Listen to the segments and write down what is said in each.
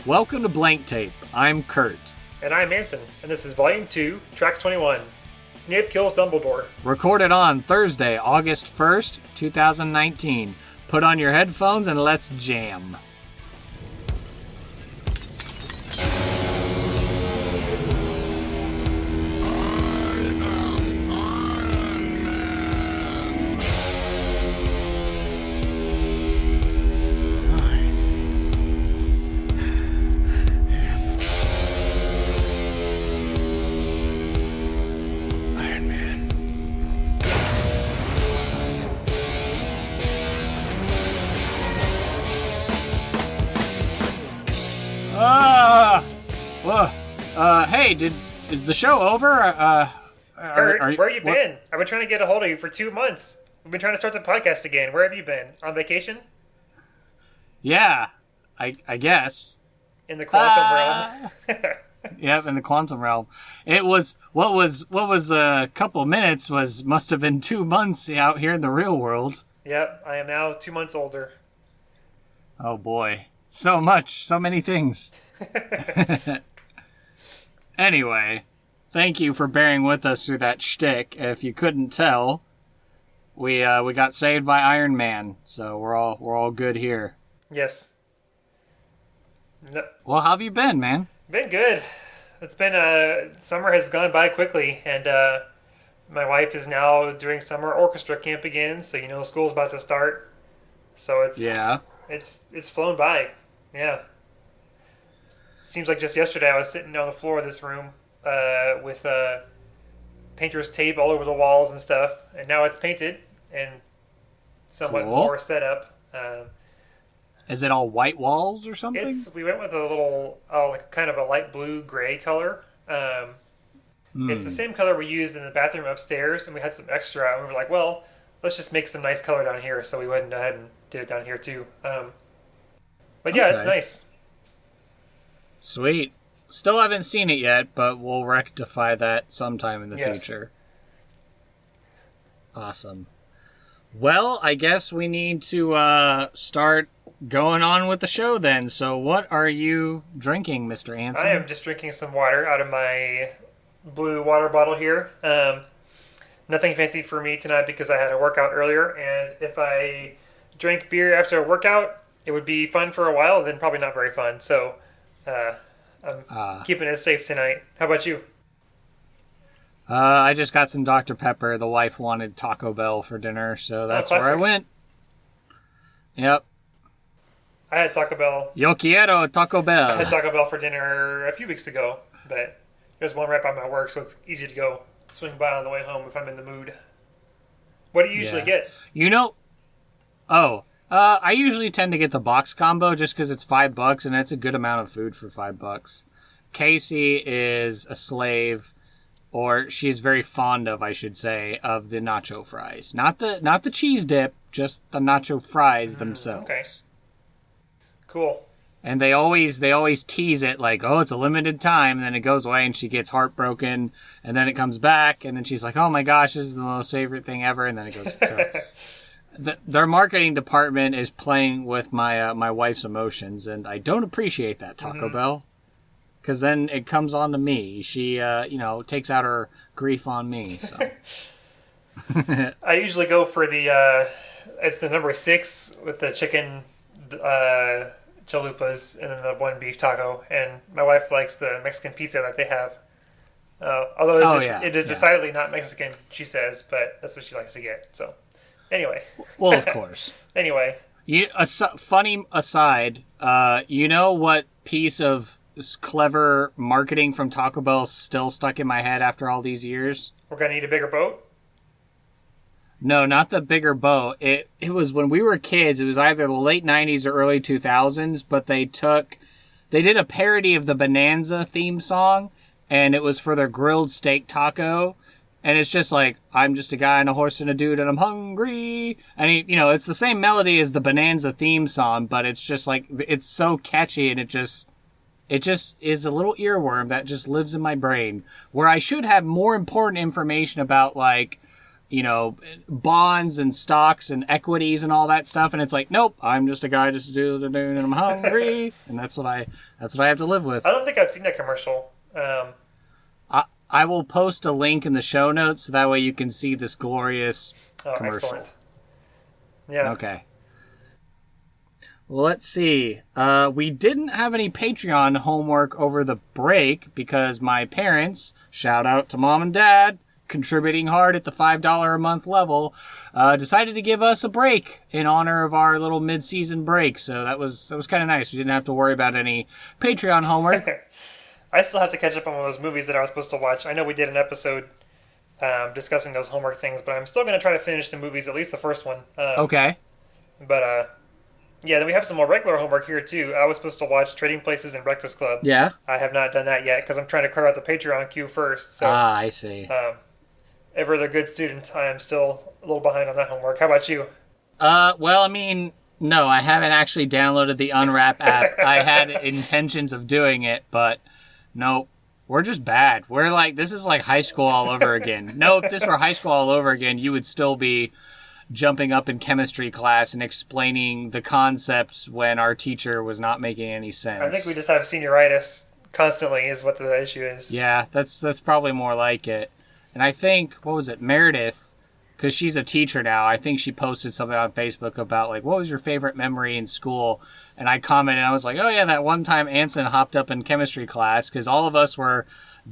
Welcome to Blank Tape. I'm Kurt. And I'm Manson, and this is Volume 2, Track 21. Snape kills Dumbledore. Recorded on Thursday, August 1st, 2019. Put on your headphones and let's jam. Hey, is the show over? Kurt, where you been? I've been trying to get a hold of you for 2 months. We've been trying to start the podcast again. Where have you been? On vacation? Yeah, I guess. In the quantum realm. Yep, in the quantum realm. It was what was a couple minutes must have been 2 months out here in the real world. Yep, I am now 2 months older. Oh boy, so many things. Anyway, thank you for bearing with us through that shtick. If you couldn't tell, we got saved by Iron Man, so we're all good here. Yes. No. Well, how have you been, man? Been good. It's been summer has gone by quickly, and my wife is now doing summer orchestra camp again. So school's about to start. So it's flown by. Yeah. Seems like just yesterday I was sitting on the floor of this room with painter's tape all over the walls and stuff, and now it's painted and somewhat more set up. Is it all white walls or something? We went with a little, kind of a light blue gray color. It's the same color we used in the bathroom upstairs, and we had some extra, and we were like, well, let's just make some nice color down here, so we went ahead and did it down here too. But yeah, It's nice. Sweet. Still haven't seen it yet, but we'll rectify that sometime in the future. Awesome. Well, I guess we need to start going on with the show then. So what are you drinking, Mr. Anson? I am just drinking some water out of my blue water bottle here. Nothing fancy for me tonight because I had a workout earlier, and if I drank beer after a workout, it would be fun for a while, then probably not very fun. So I'm keeping it safe tonight. How about you? I just got some Dr. Pepper. The wife wanted Taco Bell for dinner, so that's where I went. Yep. I had Taco Bell. Yo quiero Taco Bell. I had Taco Bell for dinner a few weeks ago, but there's one right by my work, so it's easy to go swing by on the way home if I'm in the mood. What do you usually get? I usually tend to get the box combo just because it's $5 and it's a good amount of food for $5. Casey is a slave, or she's very fond of, I should say, of the nacho fries. Not the cheese dip, just the nacho fries themselves. Okay. Cool. And they always tease it like, oh, it's a limited time, and then it goes away and she gets heartbroken, and then it comes back, and then she's like, oh my gosh, this is the most favorite thing ever, and then it goes. So. Their marketing department is playing with my wife's emotions, and I don't appreciate that, Taco Bell, because then it comes on to me. She, takes out her grief on me. So I usually go for it's the number 6 with the chicken chalupas and then the one beef taco, and my wife likes the Mexican pizza that they have. Although it is decidedly not Mexican, she says, but that's what she likes to get. So. Anyway. Well, of course. Anyway. Funny aside, what piece of clever marketing from Taco Bell is still stuck in my head after all these years? We're going to need a bigger boat? No, not the bigger boat. It was when we were kids. It was either the late 90s or early 2000s, but they did a parody of the Bonanza theme song, and it was for their grilled steak taco. And it's just like, I'm just a guy and a horse and a dude and I'm hungry. And, it's the same melody as the Bonanza theme song, but it's just like, it's so catchy and it just is a little earworm that just lives in my brain where I should have more important information about like bonds and stocks and equities and all that stuff. And it's like, nope, I'm just a guy just doing and I'm hungry. And that's what I have to live with. I don't think I've seen that commercial. I will post a link in the show notes so that way you can see this glorious commercial. Excellent. Yeah. Okay. Well, let's see. We didn't have any Patreon homework over the break because my parents, shout out to mom and dad, contributing hard at the $5 a month level, decided to give us a break in honor of our little mid-season break. So that was kind of nice. We didn't have to worry about any Patreon homework. I still have to catch up on those movies that I was supposed to watch. I know we did an episode discussing those homework things, but I'm still going to try to finish the movies, at least the first one. Okay. But, yeah, then we have some more regular homework here, too. I was supposed to watch Trading Places and Breakfast Club. Yeah? I have not done that yet, because I'm trying to clear out the Patreon queue first. So, I see. Ever the good student, I am still a little behind on that homework. How about you? Well, I mean, no, I haven't actually downloaded the Unwrap app. I had intentions of doing it, but no, we're just bad. We're like, this is like high school all over again. No, if this were high school all over again, you would still be jumping up in chemistry class and explaining the concepts when our teacher was not making any sense. I think we just have senioritis constantly is what the issue is. Yeah, that's probably more like it. And I think, what was it, Meredith, because she's a teacher now, I think she posted something on Facebook about, like, what was your favorite memory in school? And I commented, and I was like, oh, yeah, that one time Anson hopped up in chemistry class, because all of us were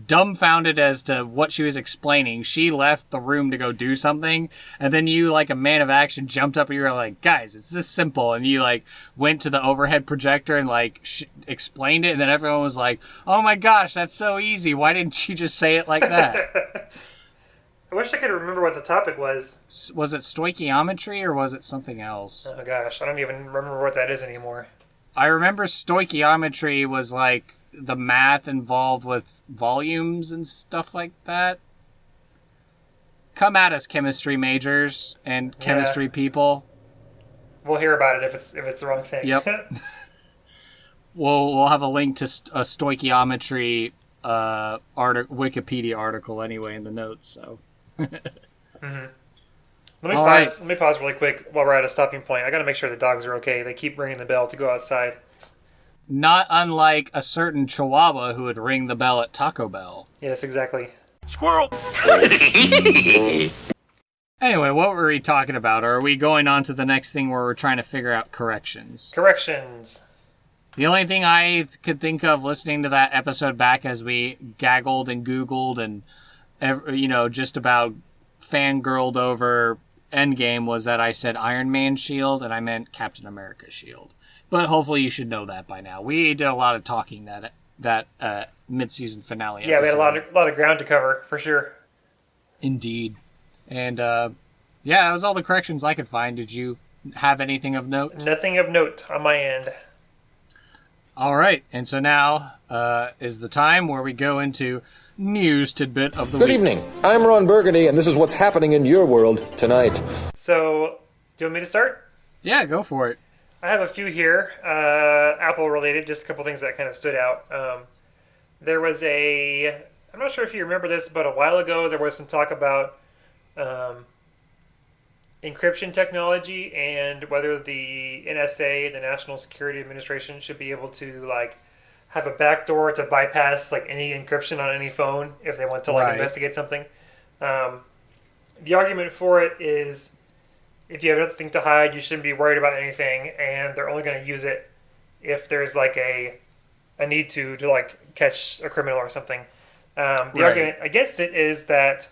dumbfounded as to what she was explaining. She left the room to go do something, and then you, like a man of action, jumped up and you were like, guys, it's this simple. And you, like, went to the overhead projector and, like, explained it, and then everyone was like, oh my gosh, that's so easy. Why didn't you just say it like that? I wish I could remember what the topic was. Was it stoichiometry or was it something else? Oh gosh, I don't even remember what that is anymore. I remember stoichiometry was like the math involved with volumes and stuff like that. Come at us, chemistry majors and chemistry people. We'll hear about it if it's the wrong thing. Yep. We'll have a link to a stoichiometry Wikipedia article anyway in the notes. So. Mm-hmm. Let me pause really quick while we're at a stopping point. I got to make sure the dogs are okay. They keep ringing the bell to go outside. Not unlike a certain Chihuahua who would ring the bell at Taco Bell. Yes, exactly. Squirrel! Anyway, what were we talking about? Or are we going on to the next thing where we're trying to figure out corrections? Corrections. The only thing I could think of listening to that episode back as we gaggled and Googled and, just about fangirled over Endgame was that I said Iron Man shield and I meant Captain America shield. But hopefully you should know that by now. We did a lot of talking that mid-season finale episode. Yeah, we had a lot of ground to cover, for sure. Indeed. And, that was all the corrections I could find. Did you have anything of note? Nothing of note on my end. All right, and so now is the time where we go into news tidbit of the week. Good evening. I'm Ron Burgundy, and this is what's happening in your world tonight. So, do you want me to start? Yeah, go for it. I have a few here, Apple related, just a couple things that kind of stood out. There was I'm not sure if you remember this, but a while ago there was some talk about encryption technology and whether the NSA, the National Security Administration, should be able to have a backdoor to bypass any encryption on any phone if they want to investigate something. The argument for it is if you have nothing to hide, you shouldn't be worried about anything, and they're only going to use it if there's a need to catch a criminal or something. The argument against it is that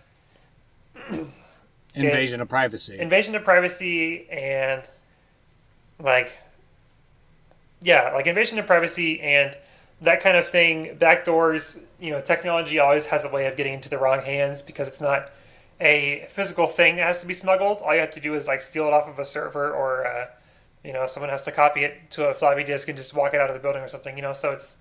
invasion of privacy and invasion of privacy and that kind of thing. Backdoors, technology always has a way of getting into the wrong hands because it's not a physical thing that has to be smuggled. All you have to do is steal it off of a server, or someone has to copy it to a floppy disk and just walk it out of the building or something. So it's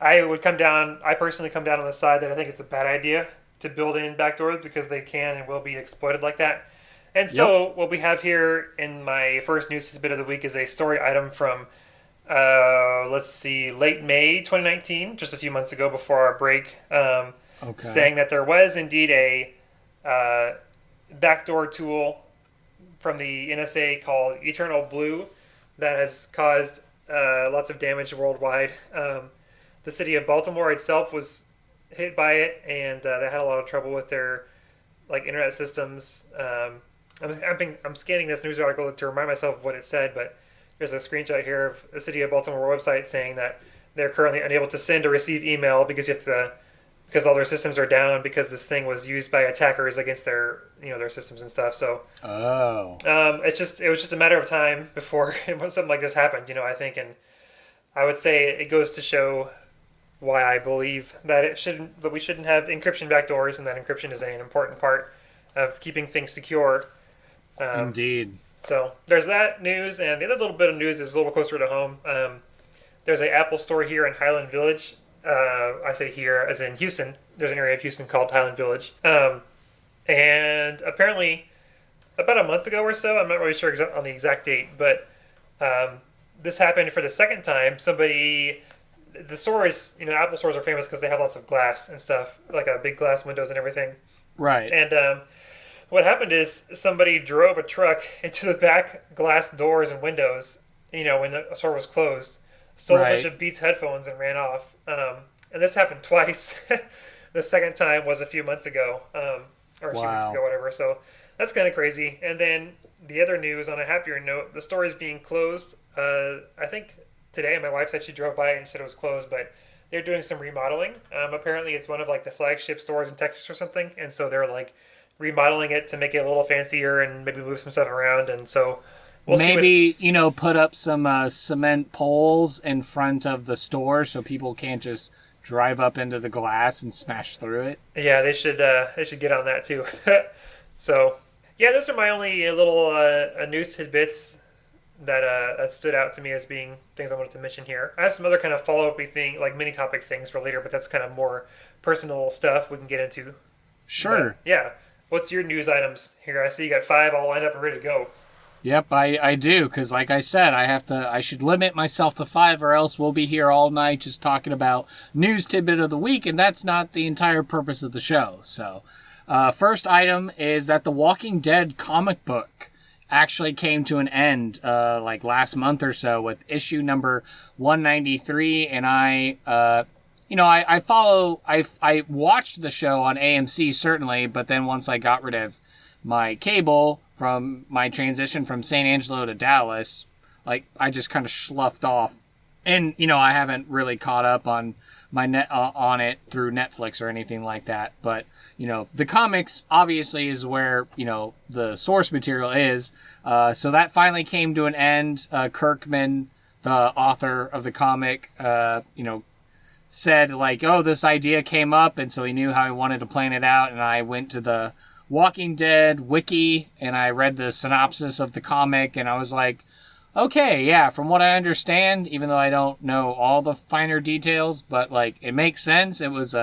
I personally come down on the side that I think it's a bad idea to build in backdoors because they can and will be exploited like that. And so what we have here in my first news bit of the week is a story item from late May 2019, just a few months ago before our break. saying that there was indeed a backdoor tool from the NSA called Eternal Blue that has caused lots of damage worldwide. The city of Baltimore itself was hit by it, and they had a lot of trouble with their internet systems. I'm scanning this news article to remind myself of what it said, but there's a screenshot here of the city of Baltimore website saying that they're currently unable to send or receive email because because all their systems are down because this thing was used by attackers against their systems and stuff. So it was just a matter of time before something like this happened. I think, and I would say it goes to show why I believe that we shouldn't have encryption backdoors, and that encryption is an important part of keeping things secure. Indeed. So there's that news, and the other little bit of news is a little closer to home. There's an Apple store here in Highland Village. I say here as in Houston. There's an area of Houston called Highland Village. And apparently about a month ago or so, I'm not really sure on the exact date, but this happened for the second time. The store is, Apple stores are famous because they have lots of glass and stuff, like big glass windows and everything. Right. And what happened is somebody drove a truck into the back glass doors and windows, when the store was closed, stole a bunch of Beats headphones and ran off. And this happened twice. The second time was a few months ago, or a few weeks ago, whatever. So that's kind of crazy. And then the other news, on a happier note, the store is being closed. I think today my wife said she drove by and said it was closed, but they're doing some remodeling. Apparently it's one of the flagship stores in Texas or something, and so they're remodeling it to make it a little fancier and maybe move some stuff around. And so we'll maybe put up some cement poles in front of the store so people can't just drive up into the glass and smash through it. Yeah, they should get on that too. So yeah, those are my only little news tidbits that stood out to me as being things I wanted to mention here. I have some other kind of follow-up thing, mini topic things for later, but that's kind of more personal stuff we can get into. Sure. But, yeah. What's your news items here? I see you got 5 all lined up and ready to go. Yep, I do, because like I said, I should limit myself to 5, or else we'll be here all night just talking about news tidbit of the week, and that's not the entire purpose of the show. So, first item is that the Walking Dead comic book actually came to an end, last month or so, with issue number 193, and I watched the show on AMC, certainly, but then once I got rid of my cable from my transition from San Angelo to Dallas, I just kind of sloughed off. And, I haven't really caught up on my on it through Netflix or anything like that. But, the comics obviously is where, the source material is. So that finally came to an end. Kirkman, the author of the comic, said this idea came up, and so he knew how he wanted to plan it out. And I went to the Walking Dead wiki and I read the synopsis of the comic, and I was like, okay, yeah, from what I understand, even though I don't know all the finer details, but it makes sense. It was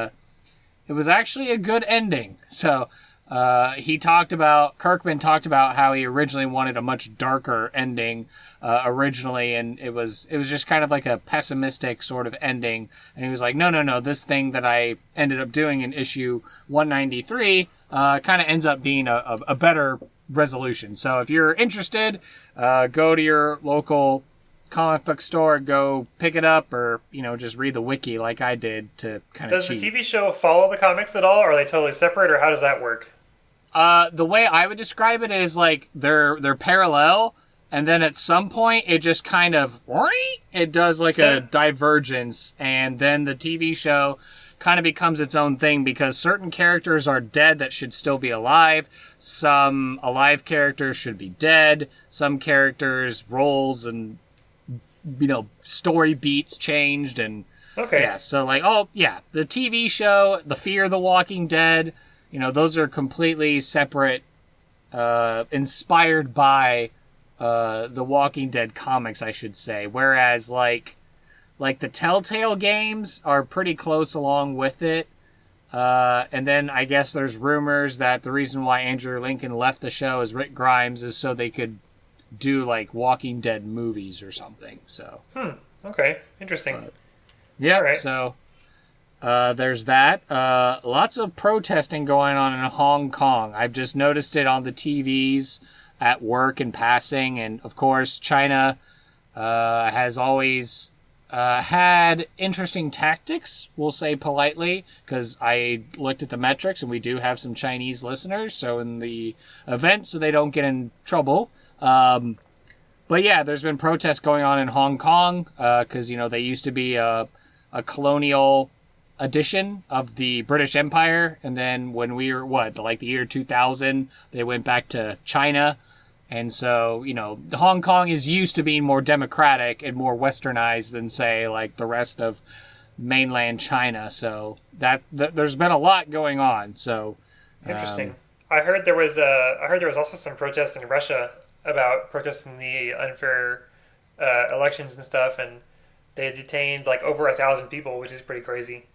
actually a good ending. So Kirkman talked about how he originally wanted a much darker ending originally, and it was just kind of like a pessimistic sort of ending. And he was like, no, this thing that I ended up doing in issue 193 kind of ends up being a better resolution. So if you're interested, go to your local comic book store, go pick it up, or just read the wiki like I did to kind of cheat. Does the TV show follow the comics at all, or are they totally separate, or how does that work? The way I would describe it is they're parallel, and then at some point it just kind of it does a divergence, and then the TV show kind of becomes its own thing because certain characters are dead that should still be alive. Some alive characters should be dead. Some characters' roles and story beats changed, and okay, yeah. So the TV show, The Fear of the Walking Dead, those are completely separate, inspired by the Walking Dead comics, I should say. Whereas the Telltale games are pretty close along with it. And then I guess there's rumors that the reason why Andrew Lincoln left the show as Rick Grimes is so they could do Walking Dead movies or something. So. Okay. Interesting. Yeah. Right. So, There's that. Lots of protesting going on in Hong Kong. I've just noticed it on the TVs at work and passing. And, of course, China has always had interesting tactics, we'll say politely, because I looked at the metrics and we do have some Chinese listeners. So in the event, so they don't get in trouble. But yeah, there's been protests going on in Hong Kong because, they used to be a colonial edition of the British Empire. And then when we were, the year 2000, they went back to China. And so, Hong Kong is used to being more democratic and more westernized than, say, like the rest of mainland China. So there's been a lot going on. So interesting. I heard there was also some protests in Russia about protesting the unfair elections and stuff, and they detained like over 1,000 people, which is pretty crazy.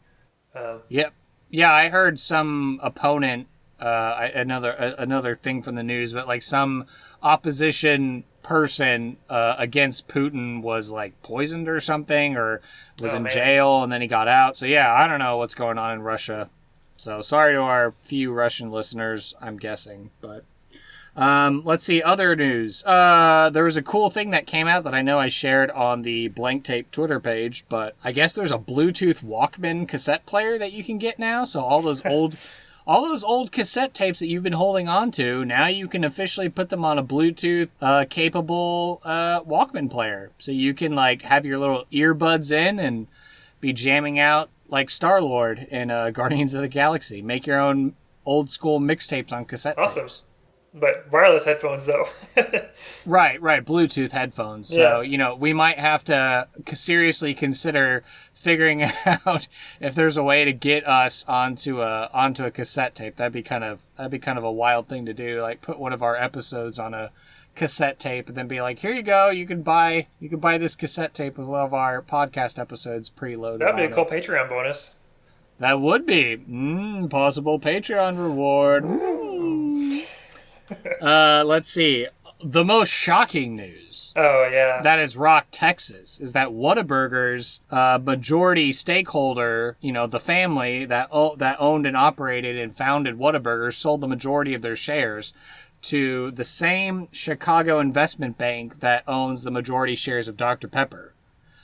Yep. Yeah, I heard some opponent. Another thing from the news, but like some opposition person against Putin was like poisoned or something, or was in jail, and then he got out. So yeah, I don't know what's going on in Russia. So sorry to our few Russian listeners, I'm guessing. But let's see, other news. There was a cool thing that came out that I know I shared on the Blank Tape Twitter page, but I guess there's a Bluetooth Walkman cassette player that you can get now. So all those old cassette tapes that you've been holding on to, now you can officially put them on a Bluetooth capable Walkman player. So you can like have your little earbuds in and be jamming out like Star-Lord in Guardians of the Galaxy. Make your own old school mixtapes on cassette tapes. But wireless headphones, though. Right. Bluetooth headphones. So, we might have to seriously consider figuring out if there's a way to get us onto a cassette tape. That'd be kind of a wild thing to do. Like put one of our episodes on a cassette tape and then be like, here you go. You can buy this cassette tape with one of our podcast episodes preloaded. That'd be a cool Patreon bonus. That would be possible Patreon reward. Let's see. The most shocking news. Oh, yeah. That is Rock, Texas, is that Whataburger's majority stakeholder, the family that owned and operated and founded Whataburger, sold the majority of their shares to the same Chicago investment bank that owns the majority shares of Dr. Pepper.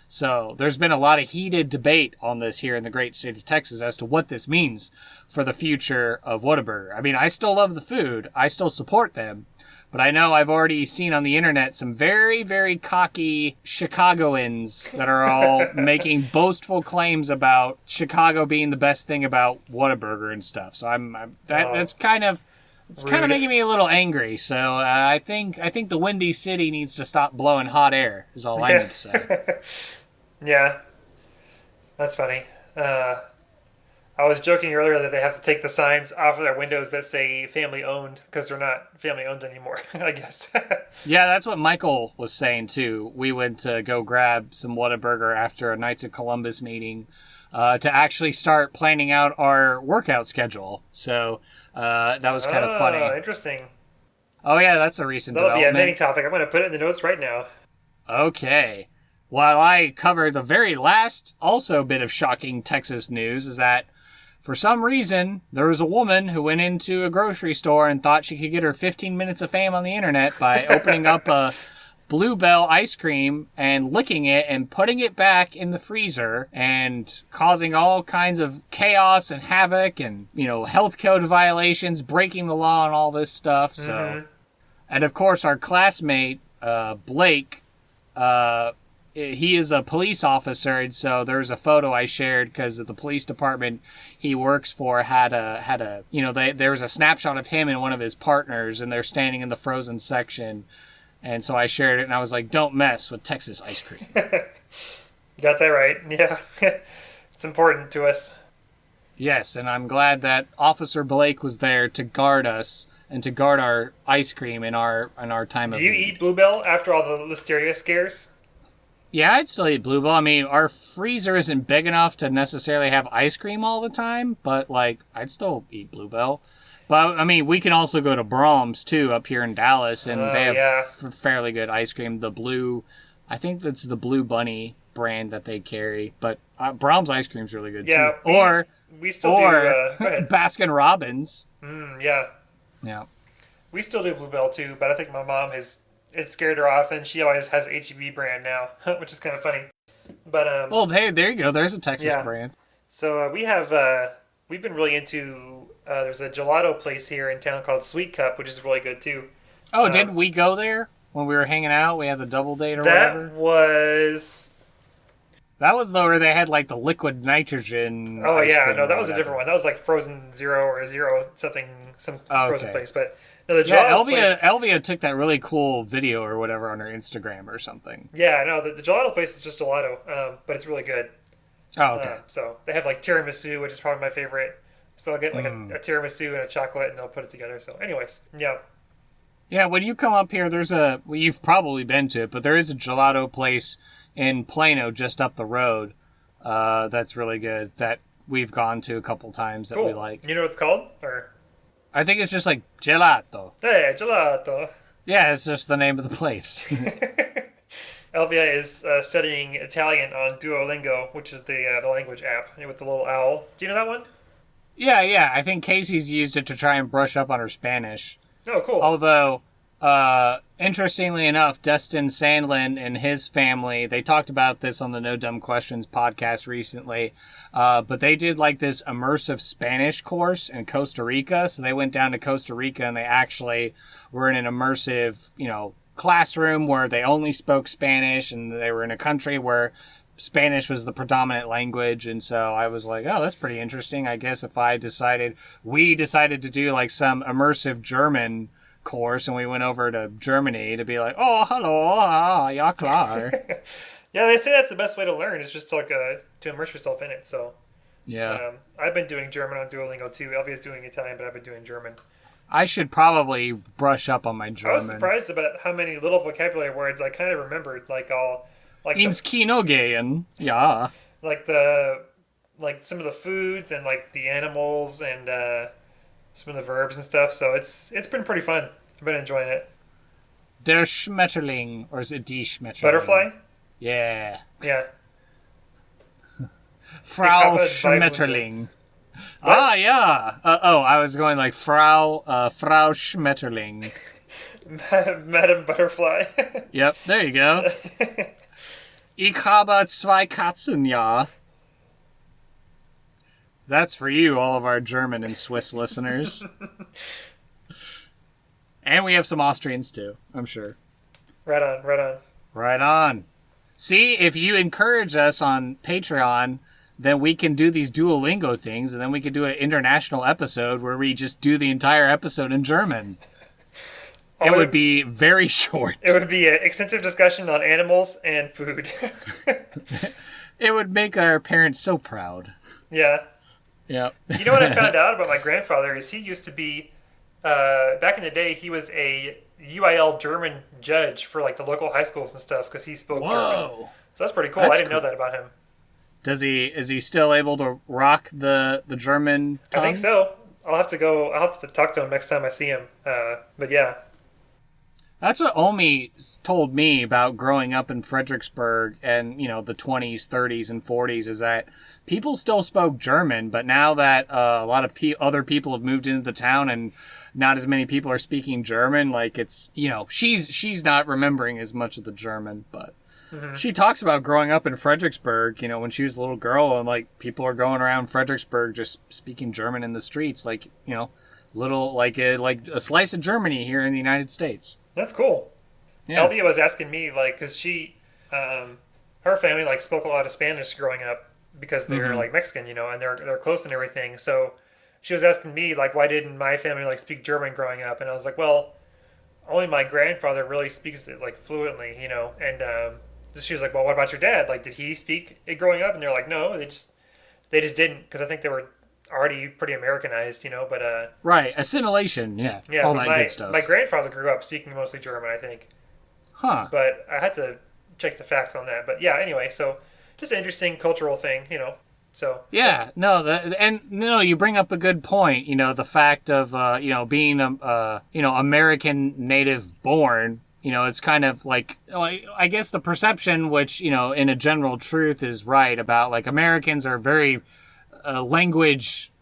So there's been a lot of heated debate on this here in the great state of Texas as to what this means for the future of Whataburger. I mean, I still love the food. I still support them. But I know I've already seen on the internet some very, very cocky Chicagoans that are all making boastful claims about Chicago being the best thing about Whataburger and stuff. So that's kind of making me a little angry. So I think the Windy City needs to stop blowing hot air. Is all I need to say. Yeah, that's funny. I was joking earlier that they have to take the signs off of their windows that say family owned because they're not family owned anymore, I guess. Yeah, that's what Michael was saying too. We went to go grab some Whataburger after a Knights of Columbus meeting to actually start planning out our workout schedule. So that was kind of funny. Interesting. Oh yeah, that's a recent That'll development. Be a mini topic. I'm going to put it in the notes right now. Okay. While I cover the very last also bit of shocking Texas news is that for some reason, there was a woman who went into a grocery store and thought she could get her 15 minutes of fame on the internet by opening up a Bluebell ice cream and licking it and putting it back in the freezer and causing all kinds of chaos and havoc and, health code violations, breaking the law and all this stuff. So, and of course, our classmate, Blake, he is a police officer, and so there's a photo I shared because the police department he works for had a there was a snapshot of him and one of his partners, and they're standing in the frozen section, and so I shared it, and I was like, "Don't mess with Texas ice cream." You got that right. Yeah, it's important to us. Yes, and I'm glad that Officer Blake was there to guard us and to guard our ice cream in our time of need. Do you eat Bluebell after all the listeria scares? Yeah, I'd still eat Bluebell. I mean, our freezer isn't big enough to necessarily have ice cream all the time, but, I'd still eat Bluebell. But, I mean, we can also go to Brahms, too, up here in Dallas, and they have fairly good ice cream. I think that's the Blue Bunny brand that they carry. But Brahms ice cream's really good too. We still do. Go ahead. Baskin Robbins. Yeah. Yeah. We still do Bluebell too, but I think my mom it scared her off, and she always has HEB brand now, which is kind of funny. But well, hey, there you go. There's a Texas brand. So we've been really into. There's a gelato place here in town called Sweet Cup, which is really good too. Oh, didn't we go there when we were hanging out? We had the double date or whatever. That was where they had like the liquid nitrogen. Oh yeah, no, that was a different one. That was like Frozen Zero or Zero something, some frozen place. But no, the gelato place, Elvia took that really cool video or whatever on her Instagram or something. Yeah, no, the gelato place is just gelato, but it's really good. Oh, okay. So they have like tiramisu, which is probably my favorite. So I'll get like a tiramisu and a chocolate, and they'll put it together. So, anyways, yeah. Yeah, when you come up here, you've probably been to it, but there is a gelato place in Plano just up the road that's really good that we've gone to a couple times that we like. You know what it's called? Or I think it's just like gelato. Hey, gelato. Yeah, it's just the name of the place. Elvia is studying Italian on Duolingo, which is the language app with the little owl. Do you know that one? Yeah. I think Casey's used it to try and brush up on her Spanish. Oh, cool. Although, interestingly enough, Destin Sandlin and his family, they talked about this on the No Dumb Questions podcast recently, but they did like this immersive Spanish course in Costa Rica. So they went down to Costa Rica and they actually were in an immersive, classroom where they only spoke Spanish, and they were in a country where Spanish was the predominant language. And so I was like, oh, that's pretty interesting. I guess if we decided to do like some immersive German course and we went over to Germany to be like, oh, hello, ja klar. Yeah, they say that's the best way to learn is just to immerse yourself in it. So yeah, I've been doing German on Duolingo too. Elvia's doing Italian, but I've been doing German. I should probably brush up on my German. I was surprised about how many little vocabulary words I kind of remembered. Ins Kino gehen, yeah. Like some of the foods and like the animals and some of the verbs and stuff. So it's been pretty fun. I've been enjoying it. Der Schmetterling, or is it die Schmetterling? Butterfly? Yeah. Yeah. Frau Schmetterling. What? Ah, yeah. I was going like Frau Schmetterling. Madam Butterfly. Yep, there you go. Ich habe zwei Katzen, ja. That's for you, all of our German and Swiss listeners. And we have some Austrians too, I'm sure. Right on. Right on. See, if you encourage us on Patreon, then we can do these Duolingo things, and then we could do an international episode where we just do the entire episode in German. It would be very short. It would be an extensive discussion on animals and food. It would make our parents so proud. Yeah. Yeah. You know what I found out about my grandfather is he used to be, back in the day, he was a UIL German judge for like the local high schools and stuff because he spoke German. So that's pretty cool. I didn't know that about him. Is he still able to rock the German tongue? I think so. I'll have to talk to him next time I see him. But yeah. That's what Omi told me about growing up in Fredericksburg and, the 20s, 30s, and 40s is that people still spoke German, but now that a lot of other people have moved into the town and not as many people are speaking German, like it's, she's not remembering as much of the German, but she talks about growing up in Fredericksburg, when she was a little girl and like people are going around Fredericksburg just speaking German in the streets, like, little like a slice of Germany here in the United States. That's cool. Yeah. Elvia was asking me, like, because she, her family, like, spoke a lot of Spanish growing up because they're, like, Mexican, and they're close and everything. So she was asking me, like, why didn't my family, like, speak German growing up? And I was like, well, only my grandfather really speaks it, like, fluently, And she was like, well, what about your dad? Like, did he speak it growing up? And they're like, no, they just didn't because I think they were already pretty Americanized, but right, assimilation, yeah, all that good stuff. My grandfather grew up speaking mostly German, I think. Huh. But I had to check the facts on that. But yeah, anyway, so just an interesting cultural thing, So yeah, no, you bring up a good point. The fact of being American native born, it's kind of like, I guess the perception, which, in a general truth is right about like Americans are very language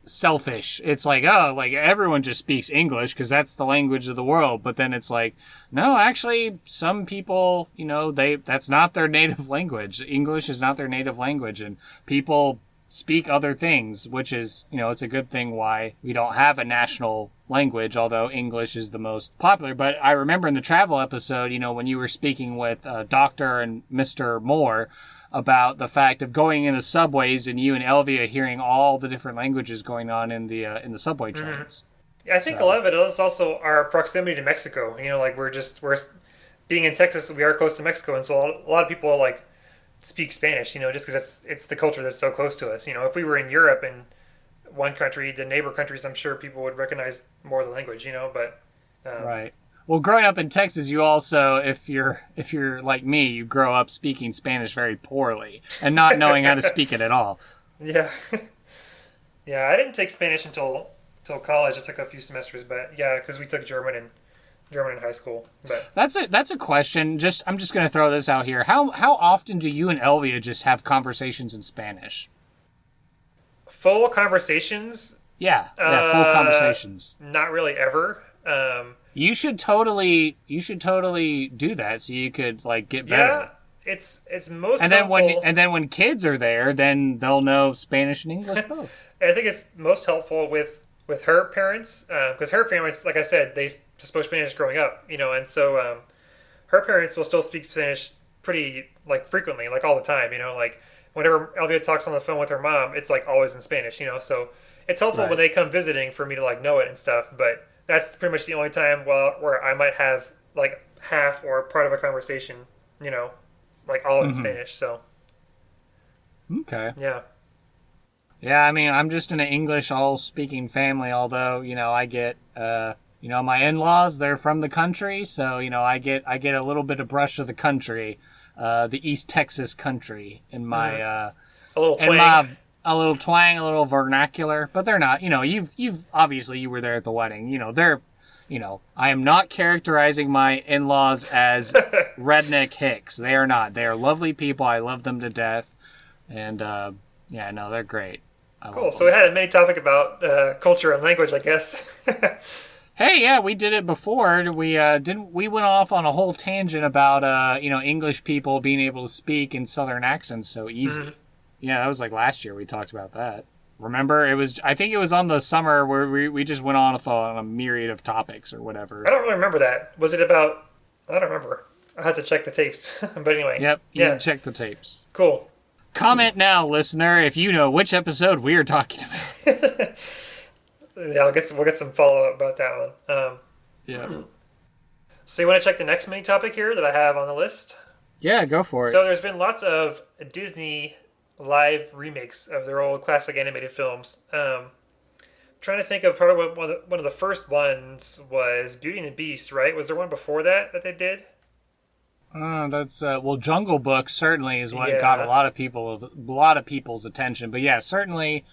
selfish. It's like, oh, like everyone just speaks English because that's the language of the world. But then it's like, no, actually some people, that's not their native language. English is not their native language, and people speak other things, which is, it's a good thing why we don't have a national language, although English is the most popular. But I remember in the travel episode, when you were speaking with Dr. and Mr. Moore about the fact of going in the subways and you and Elvia hearing all the different languages going on in the subway trains. Yeah, I think a lot of it is also our proximity to Mexico. Like we're being in Texas, we are close to Mexico, and so a lot of people like speak Spanish, just because it's the culture that's so close to us. If we were in Europe and one country, the neighbor countries, I'm sure people would recognize more of the language, but right. Well, growing up in Texas, you also, if you're like me, you grow up speaking Spanish very poorly and not knowing how to speak it at all. Yeah. Yeah, I didn't take Spanish until college. I took a few semesters, but yeah, because we took German in high school. But that's a question. I'm just going to throw this out here. How often do you and Elvia just have conversations in Spanish? Full conversations? Yeah, full conversations. Not really ever. You should totally do that so you could like get better. Yeah, it's most and helpful. then when kids are there, then they'll know Spanish and English both. I think it's most helpful with her parents, because her parents, like I said, they spoke Spanish growing up, and so her parents will still speak Spanish pretty like frequently, like all the time, like whenever Elvia talks on the phone with her mom, it's like always in Spanish, so it's helpful when they come visiting for me to like know it and stuff, but that's pretty much the only time where I might have like half or part of a conversation, like all in Spanish. So. Okay. Yeah. Yeah, I mean, I'm just in an English all-speaking family, although, I get, my in-laws, they're from the country, so, I get a little bit of brush of the country, the East Texas country in my, a little twang. A little twang, a little vernacular, but they're not, you've obviously you were there at the wedding, they're, I am not characterizing my in-laws as redneck hicks. They are not. They are lovely people. I love them to death. And, yeah, no, they're great. Cool. So we had a mini topic about culture and language, I guess. Hey, yeah, we did it before. We went off on a whole tangent about English people being able to speak in Southern accents so easy. Mm-hmm. Yeah, that was like last year we talked about that. Remember, I think it was on the summer where we just went on a myriad of topics or whatever. I don't really remember that. Was it about? I don't remember. I have to check the tapes. But anyway. Yep. You can check the tapes. Cool. Comment now, listener, if you know which episode we are talking about. Yeah, we'll get some follow up about that one. Yeah. So you want to check the next mini topic here that I have on the list? Yeah, go for it. So there's been lots of Disney live remakes of their old classic animated films. Trying to think of probably one of the first ones was Beauty and the Beast, right? Was there one before that they did? That's Jungle Book certainly is what got a lot of people's attention. But yeah, certainly,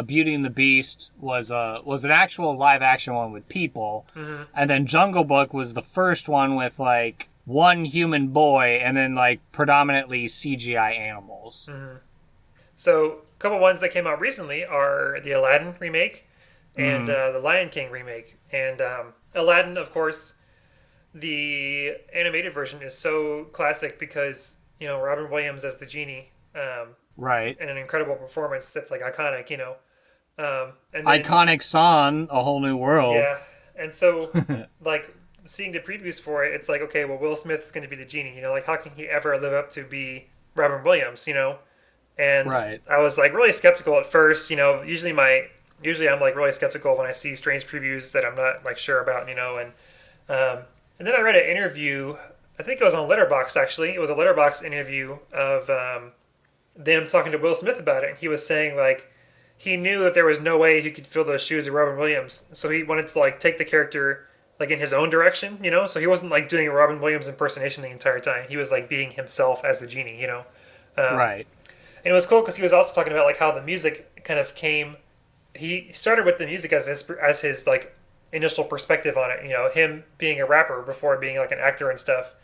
Beauty and the Beast was an actual live action one with people, and then Jungle Book was the first one with like one human boy and then like predominantly CGI animals. Mm-hmm. So a couple ones that came out recently are the Aladdin remake and the Lion King remake. And Aladdin, of course, the animated version is so classic because, Robin Williams as the genie. Right. And an incredible performance that's like iconic, and then, iconic song, A Whole New World. Yeah. And so, like, seeing the previews for it, it's like, okay, well, Will Smith's going to be the genie, like, how can he ever live up to be Robin Williams, And right. I was like really skeptical at first, usually I'm like really skeptical when I see strange previews that I'm not like sure about, and then I read an interview, I think it was on Letterboxd actually. It was a Letterboxd interview of them talking to Will Smith about it. And he was saying like he knew that there was no way he could fill those shoes of Robin Williams. So he wanted to like take the character like in his own direction, So he wasn't like doing a Robin Williams impersonation the entire time. He was like being himself as the genie, Right. And it was cool because he was also talking about like how the music kind of came. He started with the music as his like initial perspective on it. You know, him being a rapper before being like an actor and stuff.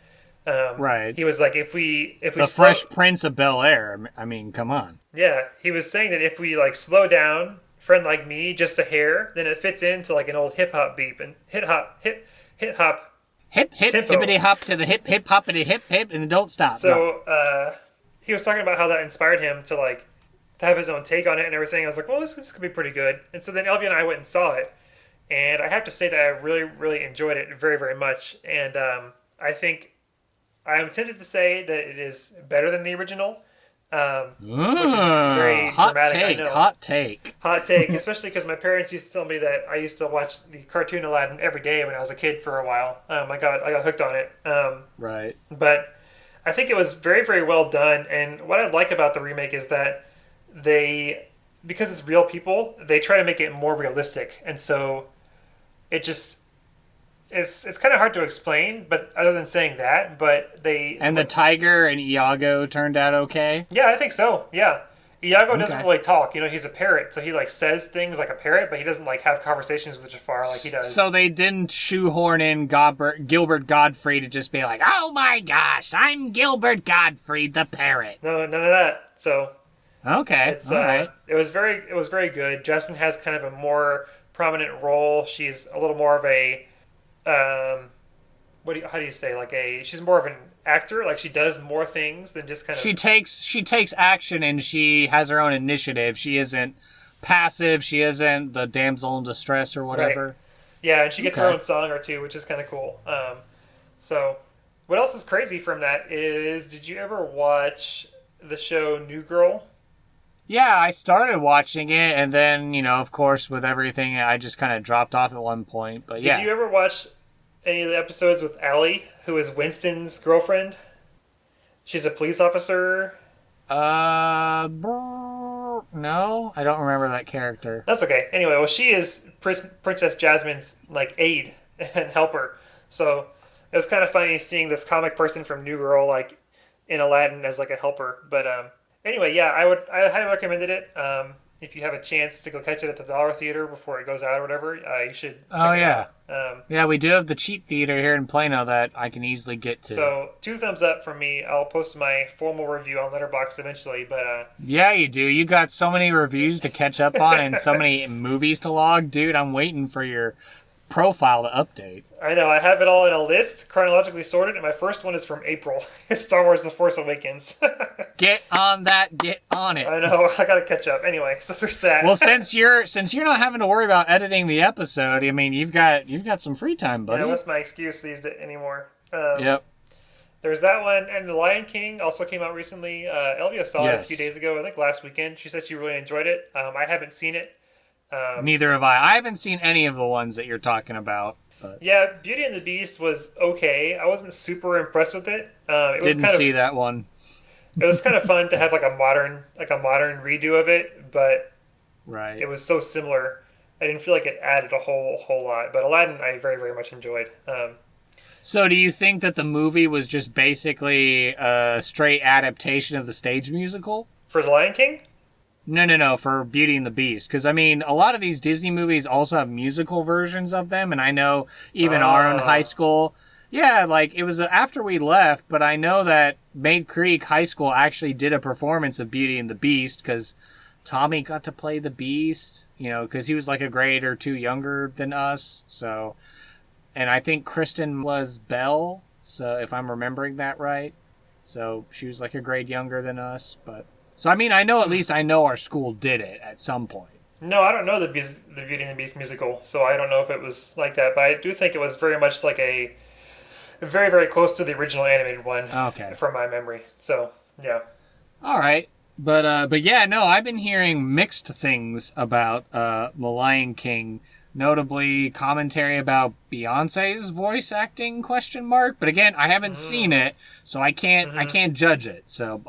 Right. He was like, if we the Fresh Prince of Bel-Air. I mean, come on. Yeah, he was saying that if we like slow down, friend like me, just a hair, then it fits into like an old hip hop beat and hip hop. Hip tempo. Hippity hop to the hip hoppity hip and don't stop. So he was talking about how that inspired him to like to have his own take on it and everything. I was like, well, this could be pretty good. And so then Elvia and I went and saw it, and I have to say that I really, really enjoyed it very, very much. And I think I'm tempted to say that it is better than the original, which is very hot dramatic. Take, I know. Hot take, especially because my parents used to tell me that I used to watch the cartoon Aladdin every day when I was a kid for a while. I got hooked on it. Right. But I think it was very, very well done. And what I like about the remake is that because it's real people, they try to make it more realistic. And so it just... It's kind of hard to explain, but other than saying that, the tiger and Iago turned out okay? Yeah, I think so. Yeah. Iago doesn't really talk. You know, he's a parrot, so he like says things like a parrot, but he doesn't like have conversations with Jafar like he does. So they didn't shoehorn in Gilbert Gottfried to just be like, "Oh my gosh, I'm Gilbert Gottfried the parrot." No, none of that. So okay, all right. It was very good. Jasmine has kind of a more prominent role. She's a little more of a how do you say, she's more of an actor, like she does more things than just kind of... She takes action and she has her own initiative. She isn't passive, she isn't the damsel in distress or whatever. Right. Yeah, and she gets her own song or two, which is kind of cool. So what else is crazy from that is, did you ever watch the show New Girl? Yeah, I started watching it, and then, you know, of course, with everything, I just kind of dropped off at one point, but yeah. Did you ever watch any of the episodes with Allie, who is Winston's girlfriend? She's a police officer. No, I don't remember that character. That's okay. Anyway, well, she is Princess Jasmine's, like, aide and helper. So it was kind of funny seeing this comic person from New Girl, like, in Aladdin as, like, a helper. But, anyway, yeah, I highly recommended it. If you have a chance to go catch it at the Dollar Theater before it goes out or whatever, you should check it out. Yeah, we do have the cheap theater here in Plano that I can easily get to. So 2 thumbs up from me. I'll post my formal review on Letterboxd eventually, but yeah, you do. You got so many reviews to catch up on and so many movies to log, dude. I'm waiting for your profile to update. I know, I have it all in a list, chronologically sorted, and my first one is from April. It's Star Wars The Force Awakens. Get on that, get on it. I know, I gotta catch up. Anyway, so there's that. Well, since you're not having to worry about editing the episode, I mean, you've got some free time, buddy. Yeah, what's my excuse anymore? Yep. There's that one, and The Lion King also came out recently. Elvia saw it a few days ago, I think last weekend. She said she really enjoyed it. I haven't seen it. Neither have I. I haven't seen any of the ones that you're talking about. But... Yeah, Beauty and the Beast was okay. I wasn't super impressed with it. Didn't see that one. It was kind of fun to have like a modern redo of it, but right. It was so similar. I didn't feel like it added a whole lot. But Aladdin, I very, very much enjoyed. So, do you think that the movie was just basically a straight adaptation of the stage musical for The Lion King? No, for Beauty and the Beast. Because, I mean, a lot of these Disney movies also have musical versions of them, and I know even our own high school... Yeah, like, it was after we left, but I know that Maid Creek High School actually did a performance of Beauty and the Beast, because Tommy got to play the Beast, you know, because he was like a grade or 2 younger than us, so... And I think Kristen was Belle, so if I'm remembering that right. So she was like a grade younger than us, but... So, I mean, at least I know our school did it at some point. No, I don't know the Beauty and the Beast musical, so I don't know if it was like that. But I do think it was very much like a very, very close to the original animated one. Okay. From my memory. So, yeah. All right. But yeah, no, I've been hearing mixed things about The Lion King, notably commentary about Beyonce's voice acting ? But again, I haven't seen it, so I can't judge it. So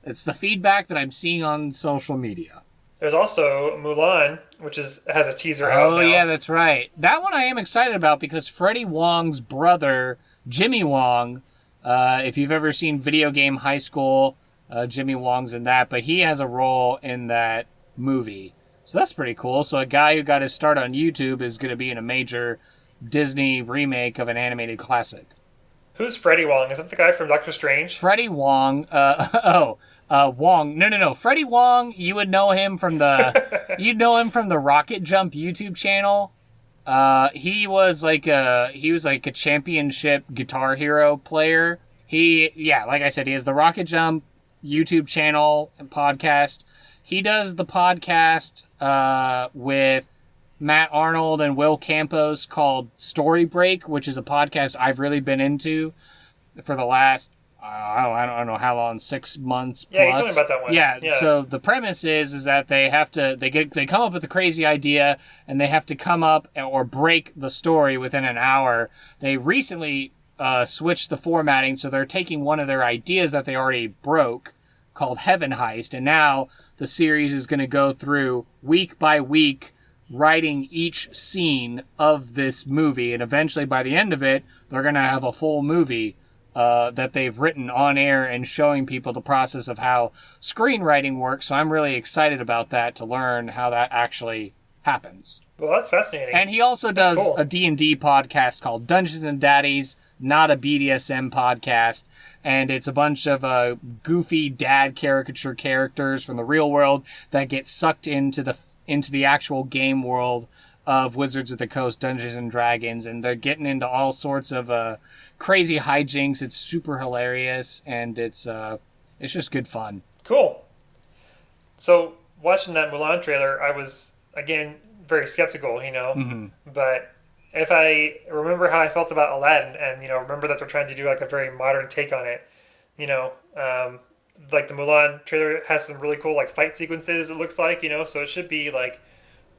it's the feedback that I'm seeing on social media. There's also Mulan, which has a teaser out now. Oh, yeah, that's right. That one I am excited about because Freddie Wong's brother, Jimmy Wong, if you've ever seen Video Game High School, Jimmy Wong's in that, but he has a role in that movie. So that's pretty cool. So a guy who got his start on YouTube is going to be in a major Disney remake of an animated classic. Who's Freddie Wong? Is that the guy from Doctor Strange? Freddie Wong. Wong. No. Freddie Wong. You would know him from the Rocket Jump YouTube channel. He was like a championship Guitar Hero player. Like I said, he has the Rocket Jump YouTube channel and podcast. He does the podcast with Matt Arnold and Will Campos called Story Break, which is a podcast I've really been into for the last, I don't know how long, 6 months plus. Yeah, you told me about that one. Yeah, so the premise is that they come up with a crazy idea and they have to come up or break the story within an hour. They recently switched the formatting, so they're taking one of their ideas that they already broke called Heaven Heist, and now the series is going to go through week by week writing each scene of this movie, and eventually by the end of it they're going to have a full movie that they've written on air and showing people the process of how screenwriting works. So I'm really excited about that, to learn how that actually happens. Well, that's fascinating. And he also does a D&D podcast called Dungeons and Daddies, not a BDSM podcast, and it's a bunch of goofy dad caricature characters from the real world that get sucked into the actual game world of Wizards of the Coast, Dungeons and Dragons, and they're getting into all sorts of crazy hijinks. It's super hilarious, and it's just good fun. Cool. So, watching that Mulan trailer, I was, again, very skeptical, Mm-hmm. But if I remember how I felt about Aladdin, and, remember that they're trying to do, like, a very modern take on it, like the Mulan trailer has some really cool, like, fight sequences, it looks like, so it should be, like,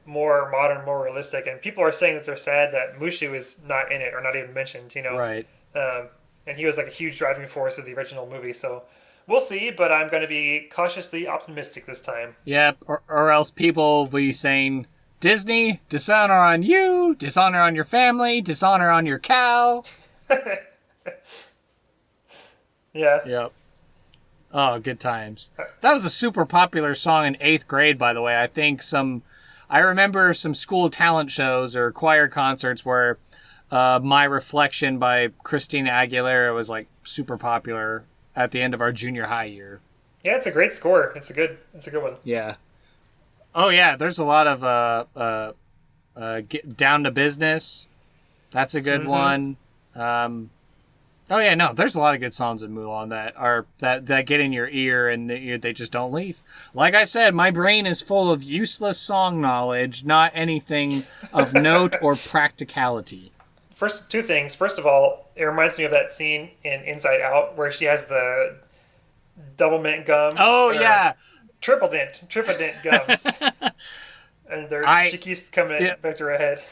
more modern, more realistic. And people are saying that they're sad that Mushu is not in it, or not even mentioned, Right. And he was, like, a huge driving force of the original movie, so we'll see, but I'm going to be cautiously optimistic this time. Yep, or else people will be saying, Disney, dishonor on you, dishonor on your family, dishonor on your cow. Yeah. Yep. Oh, good times. That was a super popular song in 8th grade, by the way. I remember some school talent shows or choir concerts where My Reflection by Christina Aguilera was like super popular at the end of our junior high year. Yeah, it's a great score. It's a good one. Yeah. Oh yeah, there's a lot of Get Down to Business. That's a good one. There's a lot of good songs in Mulan that get in your ear and they just don't leave. Like I said, my brain is full of useless song knowledge, not anything of note or practicality. First, two things. First of all, it reminds me of that scene in Inside Out where she has the double mint gum. Oh, yeah. Triple dent gum. And she keeps coming back to her head.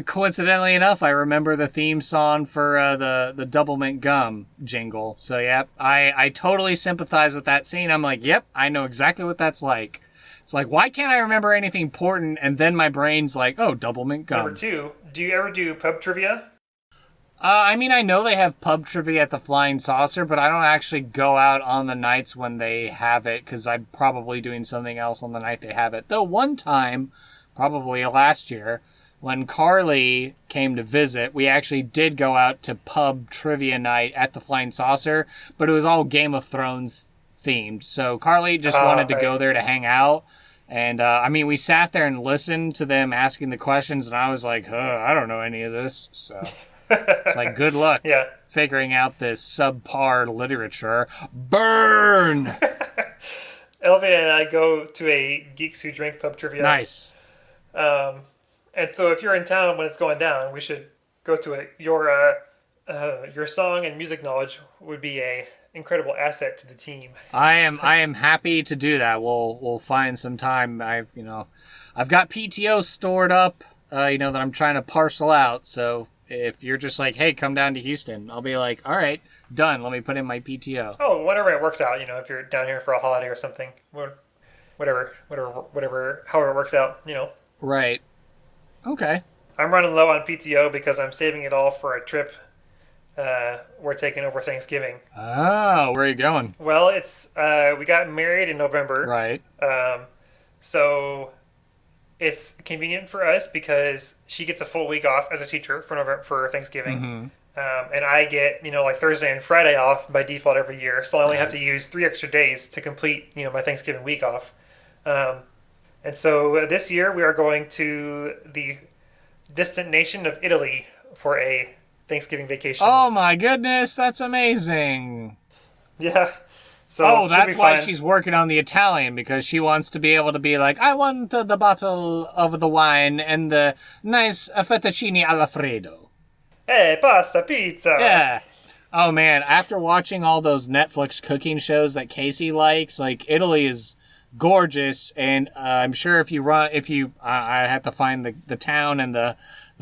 Coincidentally enough, I remember the theme song for the double mint gum jingle. So, yeah, I totally sympathize with that scene. I'm like, yep, I know exactly what that's like. It's like, why can't I remember anything important? And then my brain's like, oh, double mint gum. Number two, do you ever do pub trivia? I know they have pub trivia at the Flying Saucer, but I don't actually go out on the nights when they have it because I'm probably doing something else on the night they have it. Though one time, probably last year, when Carly came to visit, we actually did go out to pub trivia night at the Flying Saucer, but it was all Game of Thrones themed. So Carly just wanted to go there to hang out. And, we sat there and listened to them asking the questions, and I was like, I don't know any of this. So it's like, good luck figuring out this subpar literature. Burn! Elvia and I go to a Geeks Who Drink pub trivia. Nice. And so if you're in town when it's going down, we should go to it. Your song and music knowledge would be a incredible asset to the team. I am happy to do that. We'll find some time. I've got PTO stored up, that I'm trying to parcel out. So if you're just like, hey, come down to Houston, I'll be like, all right, done. Let me put in my PTO. Oh, whatever it works out. If you're down here for a holiday or something, whatever, however it works out. Right. Okay. I'm running low on PTO because I'm saving it all for a trip. We're taking over Thanksgiving. Oh, where are you going? Well, it's we got married in November. Right. So it's convenient for us because she gets a full week off as a teacher for Thanksgiving. And I get, like Thursday and Friday off by default every year. So I only have to use 3 extra days to complete, my Thanksgiving week off. And so this year we are going to the distant nation of Italy for a Thanksgiving vacation. Oh my goodness, that's amazing. Yeah. So that's why she's working on the Italian, because she wants to be able to be like, I want the bottle of the wine and the nice fettuccine alla freddo. Hey, pasta, pizza. Yeah. Oh man, after watching all those Netflix cooking shows that Casey likes, like, Italy is gorgeous, and I'm sure I have to find the town and the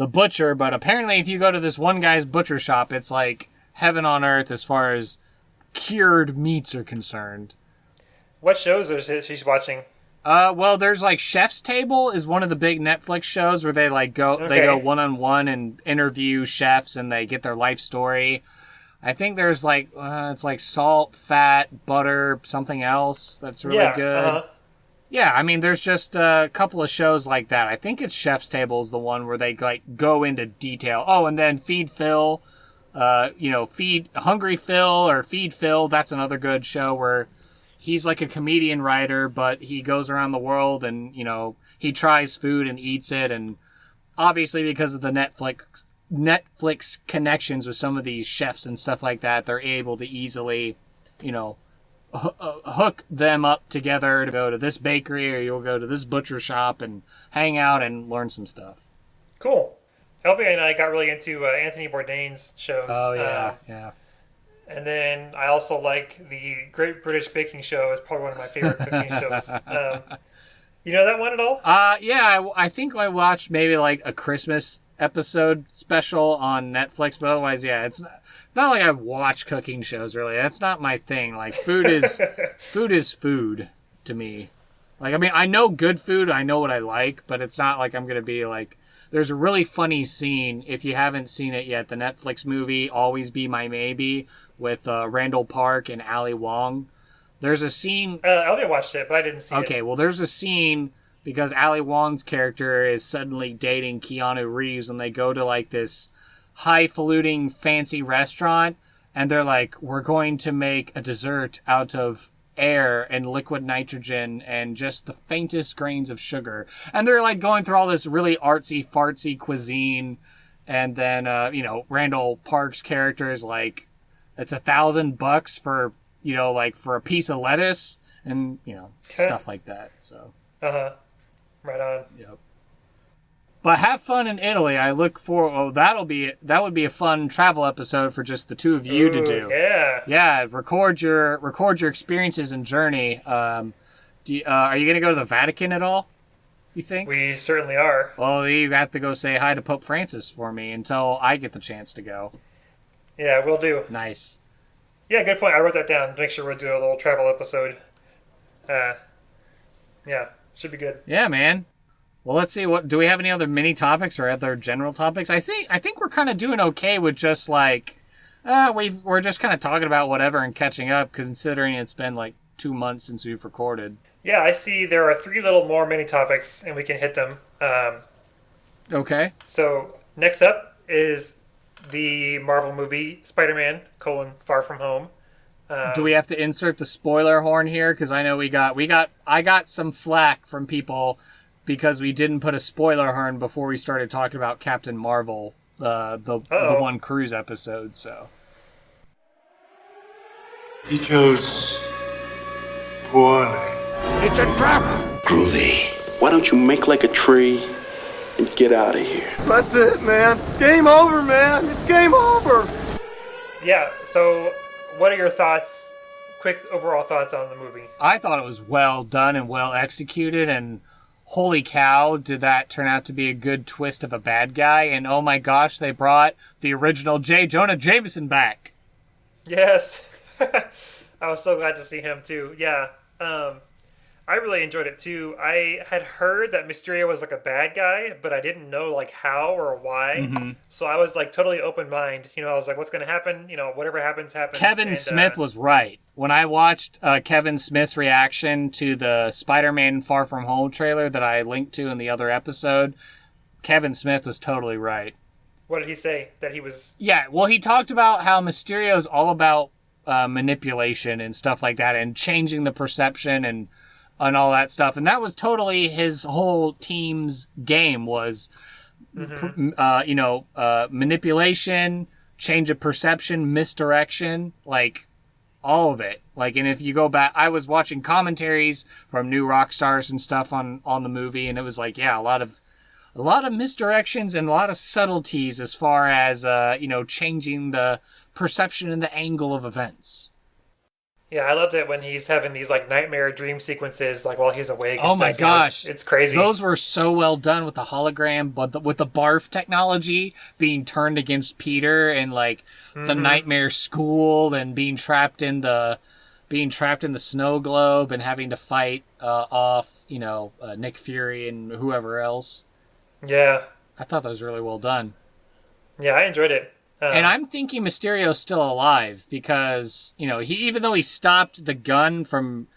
butcher, but apparently if you go to this one guy's butcher shop, it's like heaven on earth as far as cured meats are concerned. What shows is it she's watching? Well, there's like Chef's Table is one of the big Netflix shows where they go one-on-one and interview chefs and they get their life story. I think there's like it's like salt, fat, butter, something else that's really good. Yeah, I mean, there's just a couple of shows like that. I think it's Chef's Table is the one where they like go into detail. Oh, and then Feed Phil, Feed Hungry Phil or Feed Phil. That's another good show where he's like a comedian writer, but he goes around the world and, he tries food and eats it. And obviously because of the Netflix connections with some of these chefs and stuff like that, they're able to easily, hook them up together to go to this bakery or you'll go to this butcher shop and hang out and learn some stuff. Cool. Elvia and I got really into Anthony Bourdain's shows. Oh, yeah, yeah. And then I also like the Great British Baking Show. It's probably one of my favorite cooking shows. You know that one at all? Yeah, I think I watched maybe like a Christmas episode special on Netflix, but otherwise, yeah, it's not like I watch cooking shows, really. That's not my thing. Like, food is food to me. Like, I mean, I know good food, I know what I like, but it's not like I'm going to be like, there's a really funny scene, if you haven't seen it yet, the Netflix movie, Always Be My Maybe, with Randall Park and Ali Wong. There's a scene... Elvia watched it, but I didn't see it. Okay, well, there's a scene because Ali Wong's character is suddenly dating Keanu Reeves, and they go to, like, this highfalutin fancy restaurant, and they're like, we're going to make a dessert out of air and liquid nitrogen and just the faintest grains of sugar. And they're, like, going through all this really artsy-fartsy cuisine, and then, Randall Park's character is like, it's $1,000 for, for a piece of lettuce, and, stuff like that, so. Right on. Yep. But have fun in Italy. I look for that would be a fun travel episode for just the two of you to do. Yeah. Yeah. Record your experiences and journey. Are you going to go to the Vatican at all? You think? We certainly are. Well, you have to go say hi to Pope Francis for me until I get the chance to go. Yeah, we'll do. Nice. Yeah, good point. I wrote that down to make sure we'll do a little travel episode. Yeah. Should be good. Yeah, man. Well, let's see. Do we have any other mini topics or other general topics? I think we're kind of doing okay with just like, we're just kind of talking about whatever and catching up, considering it's been like 2 months since we've recorded. Yeah, I see there are 3 little more mini topics, and we can hit them. Okay. So next up is the Marvel movie Spider-Man: Far From Home. Do we have to insert the spoiler horn here? Because I know I got some flack from people because we didn't put a spoiler horn before we started talking about Captain Marvel, the one cruise episode. So he chose poorly. It's a trap. Groovy. Why don't you make like a tree and get out of here? That's it, man. Game over, man. It's game over. Yeah. So. What are your thoughts, quick overall thoughts on the movie? I thought it was well done and well executed, and holy cow, did that turn out to be a good twist of a bad guy, and oh my gosh, they brought the original J. Jonah Jameson back. Yes. I was so glad to see him too. Yeah. I I really enjoyed it too. I had heard that Mysterio was like a bad guy, but I didn't know like how or why. Mm-hmm. So I was like totally open mind. I was like, what's going to happen? Whatever happens, happens. Kevin Smith was right. When I watched Kevin Smith's reaction to the Spider-Man Far From Home trailer that I linked to in the other episode, Kevin Smith was totally right. What did he say? That he was... Yeah, well, he talked about how Mysterio is all about manipulation and stuff like that, and changing the perception and all that stuff. And that was totally his whole team's game was, manipulation, change of perception, misdirection, like all of it. Like, and if you go back, I was watching commentaries from new rock stars and stuff on the movie, and it was like, yeah, a lot of misdirections and a lot of subtleties as far as, changing the perception and the angle of events. Yeah, I loved it when he's having these like nightmare dream sequences, like while he's awake. Oh my gosh, it's crazy. Those were so well done with the hologram, but with the barf technology being turned against Peter, and like the nightmare school, and being trapped in the snow globe and having to fight off, Nick Fury and whoever else. Yeah, I thought that was really well done. Yeah, I enjoyed it. And I'm thinking Mysterio's still alive because, even though he stopped the gun from,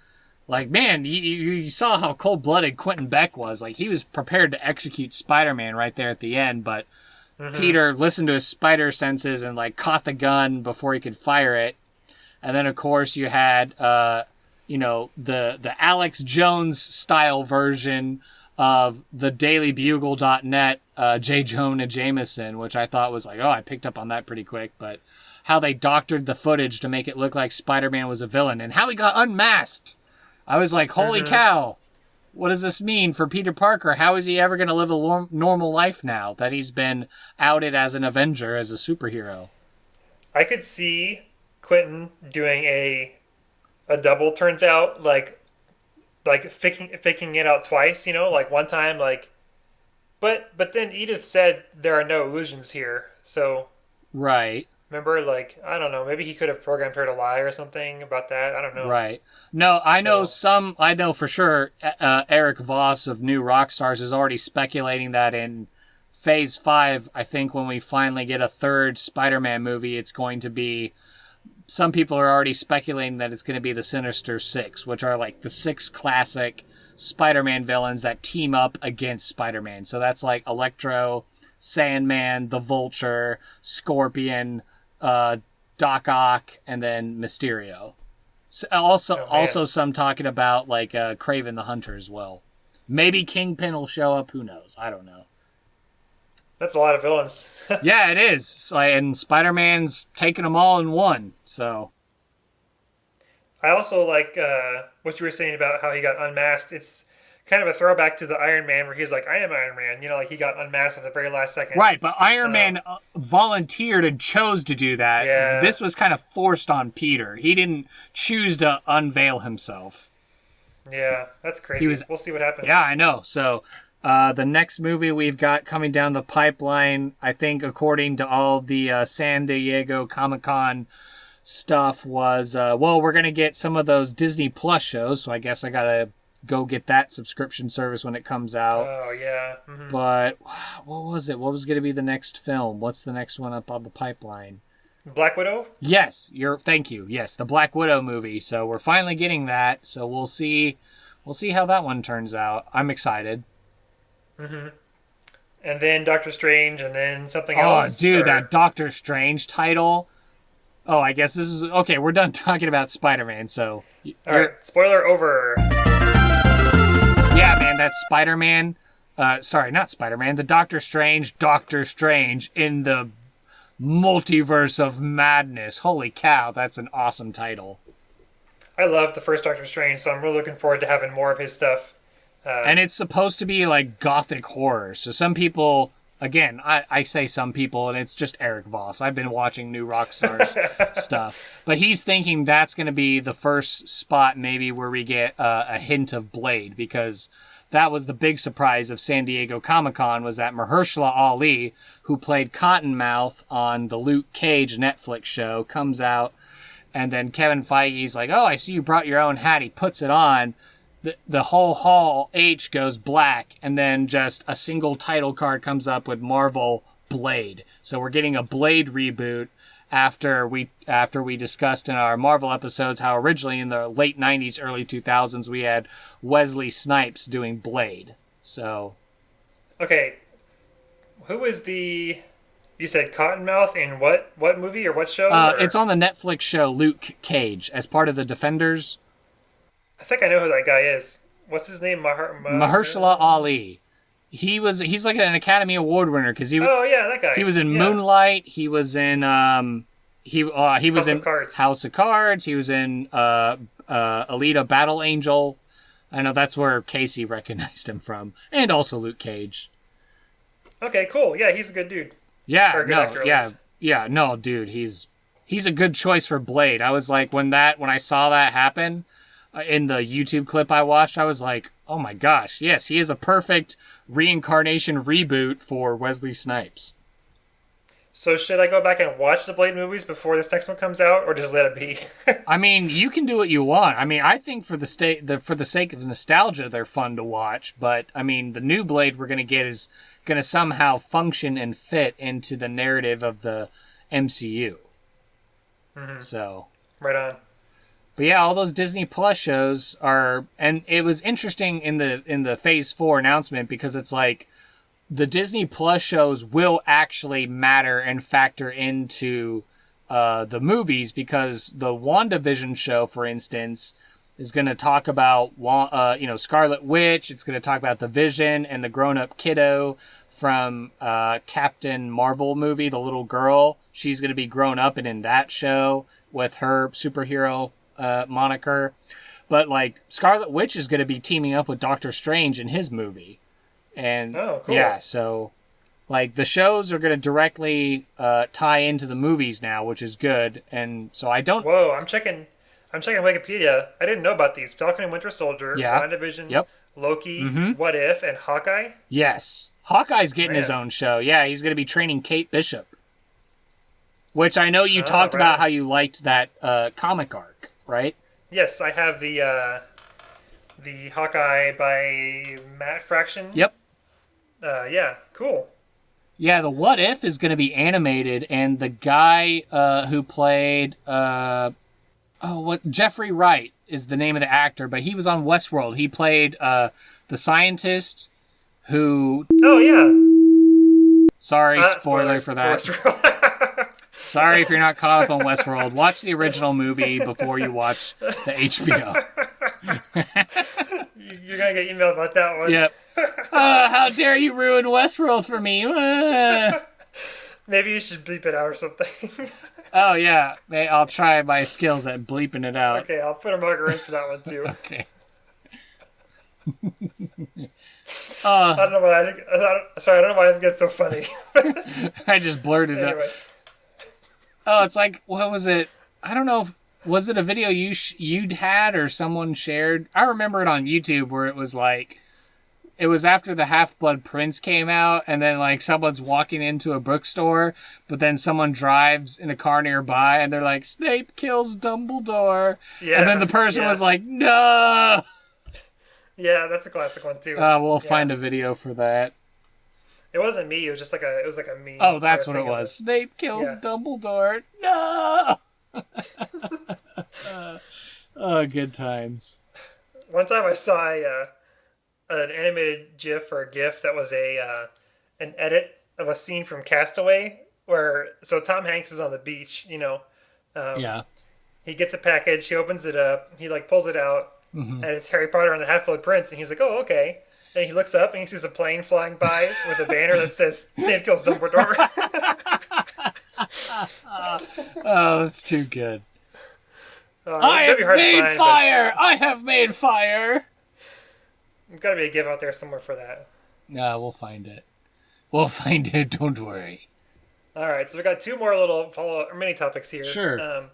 like, man, you saw how cold-blooded Quentin Beck was. Like, he was prepared to execute Spider-Man right there at the end, but Peter listened to his spider senses and, like, caught the gun before he could fire it. And then, of course, you had, the Alex Jones-style version of the dailybugle.net, J. Jonah Jameson, which I thought was like, I picked up on that pretty quick, but how they doctored the footage to make it look like Spider-Man was a villain, and how he got unmasked. I was like, holy cow, what does this mean for Peter Parker? How is he ever going to live a normal life now that he's been outed as an Avenger, as a superhero? I could see Quentin doing a double, turns out, like faking it out twice, like one time, like, but then Edith said there are no illusions here, so right. Remember, like, I don't know, maybe he could have programmed her to lie or something about that. I don't know. Right. No, I know for sure. Eric Voss of New Rockstars is already speculating that in Phase 5, I think when we finally get a third Spider-Man movie, it's going to be. Some people are already speculating that it's going to be the Sinister Six, which are like the 6 classic Spider-Man villains that team up against Spider-Man. So that's like Electro, Sandman, the Vulture, Scorpion, Doc Ock, and then Mysterio. So also some talking about like Kraven the Hunter as well. Maybe Kingpin will show up. Who knows? I don't know. That's a lot of villains. Yeah, it is. And Spider-Man's taking them all in one. So I also like what you were saying about how he got unmasked. It's kind of a throwback to the Iron Man where he's like, I am Iron Man. Like he got unmasked at the very last second. Right, but Iron Man volunteered and chose to do that. Yeah. This was kind of forced on Peter. He didn't choose to unveil himself. Yeah, that's crazy. We'll see what happens. Yeah, I know. So the next movie we've got coming down the pipeline, I think according to all the San Diego Comic-Con stuff was, we're going to get some of those Disney Plus shows, so I guess I got to go get that subscription service when it comes out. Oh, yeah. Mm-hmm. But what was it? What was going to be the next film? What's the next one up on the pipeline? Black Widow? Yes, thank you. Yes, the Black Widow movie. So we're finally getting that, so we'll see how that one turns out. I'm excited. Mm-hmm. And then Doctor Strange, and then something else. Oh, dude, that Doctor Strange title. Oh, I guess this is... Okay, we're done talking about Spider-Man, so... All right, spoiler over. Yeah, man, that's Spider-Man. Sorry, not Spider-Man. The Doctor Strange in the Multiverse of Madness. Holy cow, that's an awesome title. I love the first Doctor Strange, so I'm really looking forward to having more of his stuff. And it's supposed to be like gothic horror. So some people, again, I say some people, and it's just Eric Voss. I've been watching New Rockstars stuff. But he's thinking that's going to be the first spot maybe where we get a hint of Blade, because that was the big surprise of San Diego Comic-Con, was that Mahershala Ali, who played Cottonmouth on the Luke Cage Netflix show, comes out, and then Kevin Feige's like, oh, I see you brought your own hat. He puts it on. the whole Hall H goes black, and then just a single title card comes up with Marvel Blade. So we're getting a Blade reboot after we discussed in our Marvel episodes how originally in the late 90s, early 2000s, we had Wesley Snipes doing Blade. So... Okay. Who is the... You said Cottonmouth in what movie or what show? It's on the Netflix show Luke Cage as part of the Defenders. I think I know who that guy is. What's his name? Mahershala Ali. He's like an Academy Award winner because Oh yeah, that guy. He was in Moonlight. He was in he was in House of Cards. He was in Alita Battle Angel. I know that's where Casey recognized him from, and also Luke Cage. Okay, cool. Yeah, he's a good dude. Yeah, no, dude, he's a good choice for Blade. I was like, when I saw that happen in the YouTube clip I watched, I was like, oh my gosh, yes, he is a perfect reincarnation reboot for Wesley Snipes. So should I go back and watch the Blade movies before this next one comes out, or just let it be? I mean, you can do what you want. I mean, I think for the sake of nostalgia, they're fun to watch. But I mean, the new Blade we're gonna get is gonna somehow function and fit into the narrative of the MCU. Mm-hmm. So right on. But yeah, all those Disney Plus shows are, and it was interesting in the Phase 4 announcement because it's like the Disney Plus shows will actually matter and factor into the movies because the WandaVision show, for instance, is going to talk about Scarlet Witch. It's going to talk about the Vision and the grown-up kiddo from Captain Marvel movie, the little girl. She's going to be grown up and in that show with her superhero moniker. But like Scarlet Witch is going to be teaming up with Doctor Strange in his movie. And cool. Yeah, so like the shows are going to directly tie into the movies now, which is good. And so I don't... Whoa, I'm checking Wikipedia. I didn't know about these. Falcon and Winter Soldier, WandaVision, Loki, What If, and Hawkeye? Yes. Hawkeye's getting his own show. Yeah, he's going to be training Kate Bishop. Which I know you talked about how you liked that comic arc, right? Yes, I have the Hawkeye by Matt Fraction. Yep. Yeah, cool. Yeah, the What If is going to be animated, and the guy who played Jeffrey Wright is the name of the actor, but he was on Westworld. He played the scientist who... Oh, yeah. Sorry, spoiler for that. Sorry if you're not caught up on Westworld. Watch the original movie before you watch the HBO. You're going to get email about that one. Yep. How dare you ruin Westworld for me? Maybe you should bleep it out or something. Oh, yeah. I'll try my skills at bleeping it out. Okay, I'll put a marker in for that one, too. Okay. I don't know why I think it's so funny. I just blurted it out. Oh, it's like, what was it? I don't know. Was it a video you'd had or someone shared? I remember it on YouTube where it was like, it was after the Half-Blood Prince came out, and then like someone's walking into a bookstore, but then someone drives in a car nearby, and they're like, Snape kills Dumbledore. Yeah, and then the person was like, no! Yeah, that's a classic one too. We'll find a video for that. It wasn't me. It was just like a meme. Oh, that's what it was. Snape kills Dumbledore. No. Oh, good times. One time I saw an animated GIF or a GIF that was an edit of a scene from Castaway, where Tom Hanks is on the beach. He gets a package. He opens it up. He pulls it out, and it's Harry Potter and the Half-Blood Prince. And he's like, "Oh, okay." And he looks up and he sees a plane flying by with a banner that says Snape kills Dumbledore. Oh, that's too good. I have made fire! I have made fire! There's got to be a GIF out there somewhere for that. No, we'll find it. We'll find it, don't worry. All right, so we've got two more little mini topics here. Sure.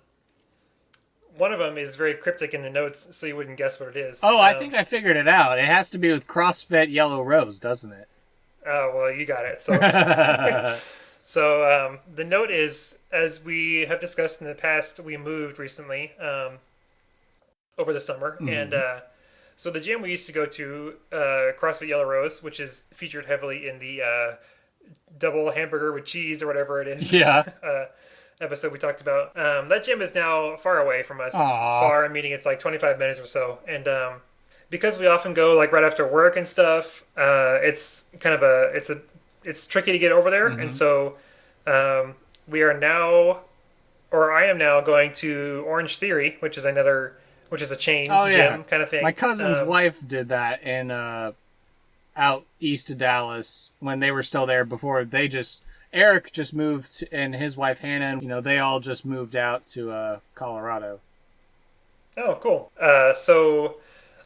One of them is very cryptic in the notes, so you wouldn't guess what it is. Oh, I think I figured it out. It has to be with CrossFit Yellow Rose, doesn't it? Oh, well, you got it. So, the note is, as we have discussed in the past, we moved recently over the summer. Mm-hmm. And So the gym we used to go to, CrossFit Yellow Rose, which is featured heavily in the double hamburger with cheese or whatever it is. Yeah. Episode we talked about. That gym is now far away from us. Aww. Far, meaning it's like 25 minutes or so. And because we often go like right after work and stuff, it's kind of it's tricky to get over there. And so we are now, or I am now going to Orange Theory, which is a chain gym kind of thing. My cousin's wife did that in out east of Dallas when they were still there before Eric just moved, and his wife Hannah, and they all just moved out to Colorado. Oh, cool. So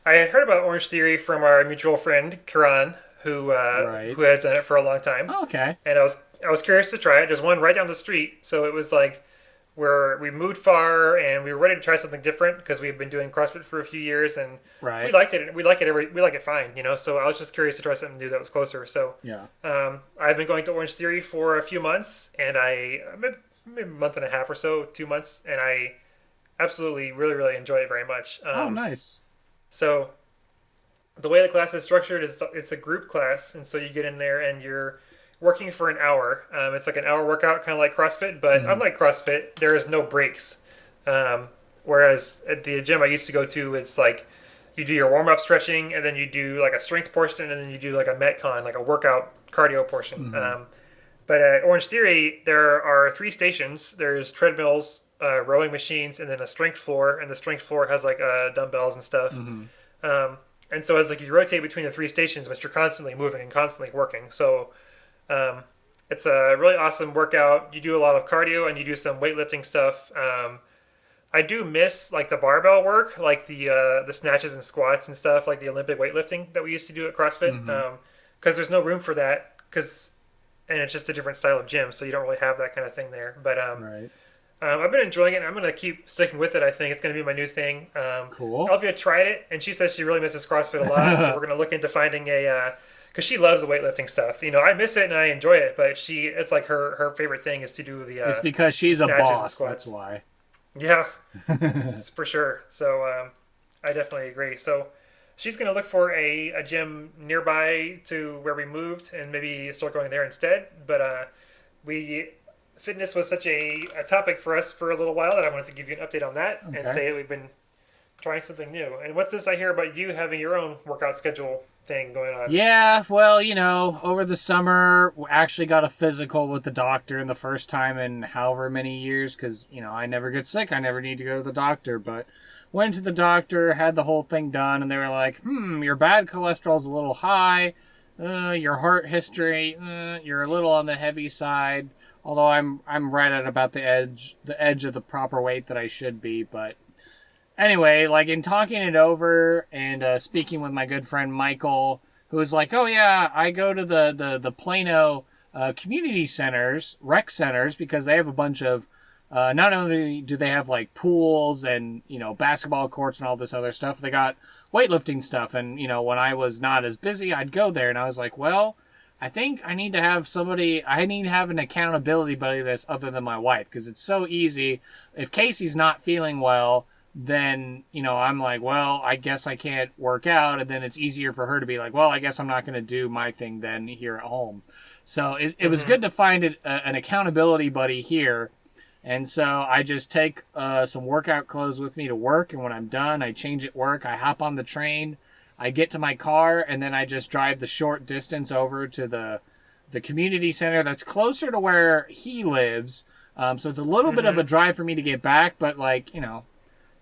I had heard about Orange Theory from our mutual friend Karan, who has done it for a long time. Oh, okay. And I was curious to try it. There's one right down the street, so it was like we moved far and we were ready to try something different because we've been doing CrossFit for a few years and we liked it. We like it fine, So I was just curious to try something new that was closer. So yeah, I've been going to Orange Theory for a few months, and maybe a month and a half or so, 2 months, and I absolutely really really enjoy it very much. Oh, nice. So the way the class is structured is it's a group class, and so you get in there and you're working for an hour. It's like an hour workout, kind of like CrossFit, but unlike CrossFit, there is no breaks. Whereas at the gym I used to go to, it's like you do your warm-up stretching, and then you do like a strength portion, and then you do like a Metcon, like a workout cardio portion. But at Orange Theory, there are 3 stations. There's treadmills, rowing machines, and then a strength floor, and the strength floor has like dumbbells and stuff. And so it's like you rotate between the 3 stations, but you're constantly moving and constantly working. So it's a really awesome workout. You do a lot of cardio and you do some weightlifting stuff. I do miss like the barbell work, like the snatches and squats and stuff, like the Olympic weightlifting that we used to do at CrossFit, because there's no room for that, and it's just a different style of gym, so you don't really have that kind of thing there. But I've been enjoying it, and I'm going to keep sticking with it. I think it's going to be my new thing. Cool. Elvia tried it, and she says she really misses CrossFit a lot, so we're going to look into finding because she loves the weightlifting stuff. I miss it and I enjoy it, but it's like her favorite thing is to do the it's because she's a boss, that's why. Yeah, for sure. So I definitely agree. So she's going to look for a gym nearby to where we moved and maybe start going there instead. But fitness was such a topic for us for a little while that I wanted to give you an update on that and say that we've been trying something new. And what's this I hear about you having your own workout schedule thing going on? Yeah, well, over the summer, we actually got a physical with the doctor in the first time in however many years, because, I never get sick. I never need to go to the doctor, but went to the doctor, had the whole thing done, and they were like, your bad cholesterol's a little high, your heart history, you're a little on the heavy side, although I'm right at about the edge of the proper weight that I should be, but anyway, like in talking it over and speaking with my good friend Michael, who was like, oh yeah, I go to the Plano community centers, rec centers, because they have a bunch of, not only do they have like pools and, basketball courts and all this other stuff, they got weightlifting stuff. And, when I was not as busy, I'd go there. And I was like, well, I think I need to have an accountability buddy that's other than my wife, because it's so easy. If Casey's not feeling well, then, I'm like, well, I guess I can't work out. And then it's easier for her to be like, well, I guess I'm not going to do my thing then here at home. So it was good to find an accountability buddy here. And so I just take some workout clothes with me to work. And when I'm done, I change at work. I hop on the train. I get to my car. And then I just drive the short distance over to the community center that's closer to where he lives. So it's a little bit of a drive for me to get back. But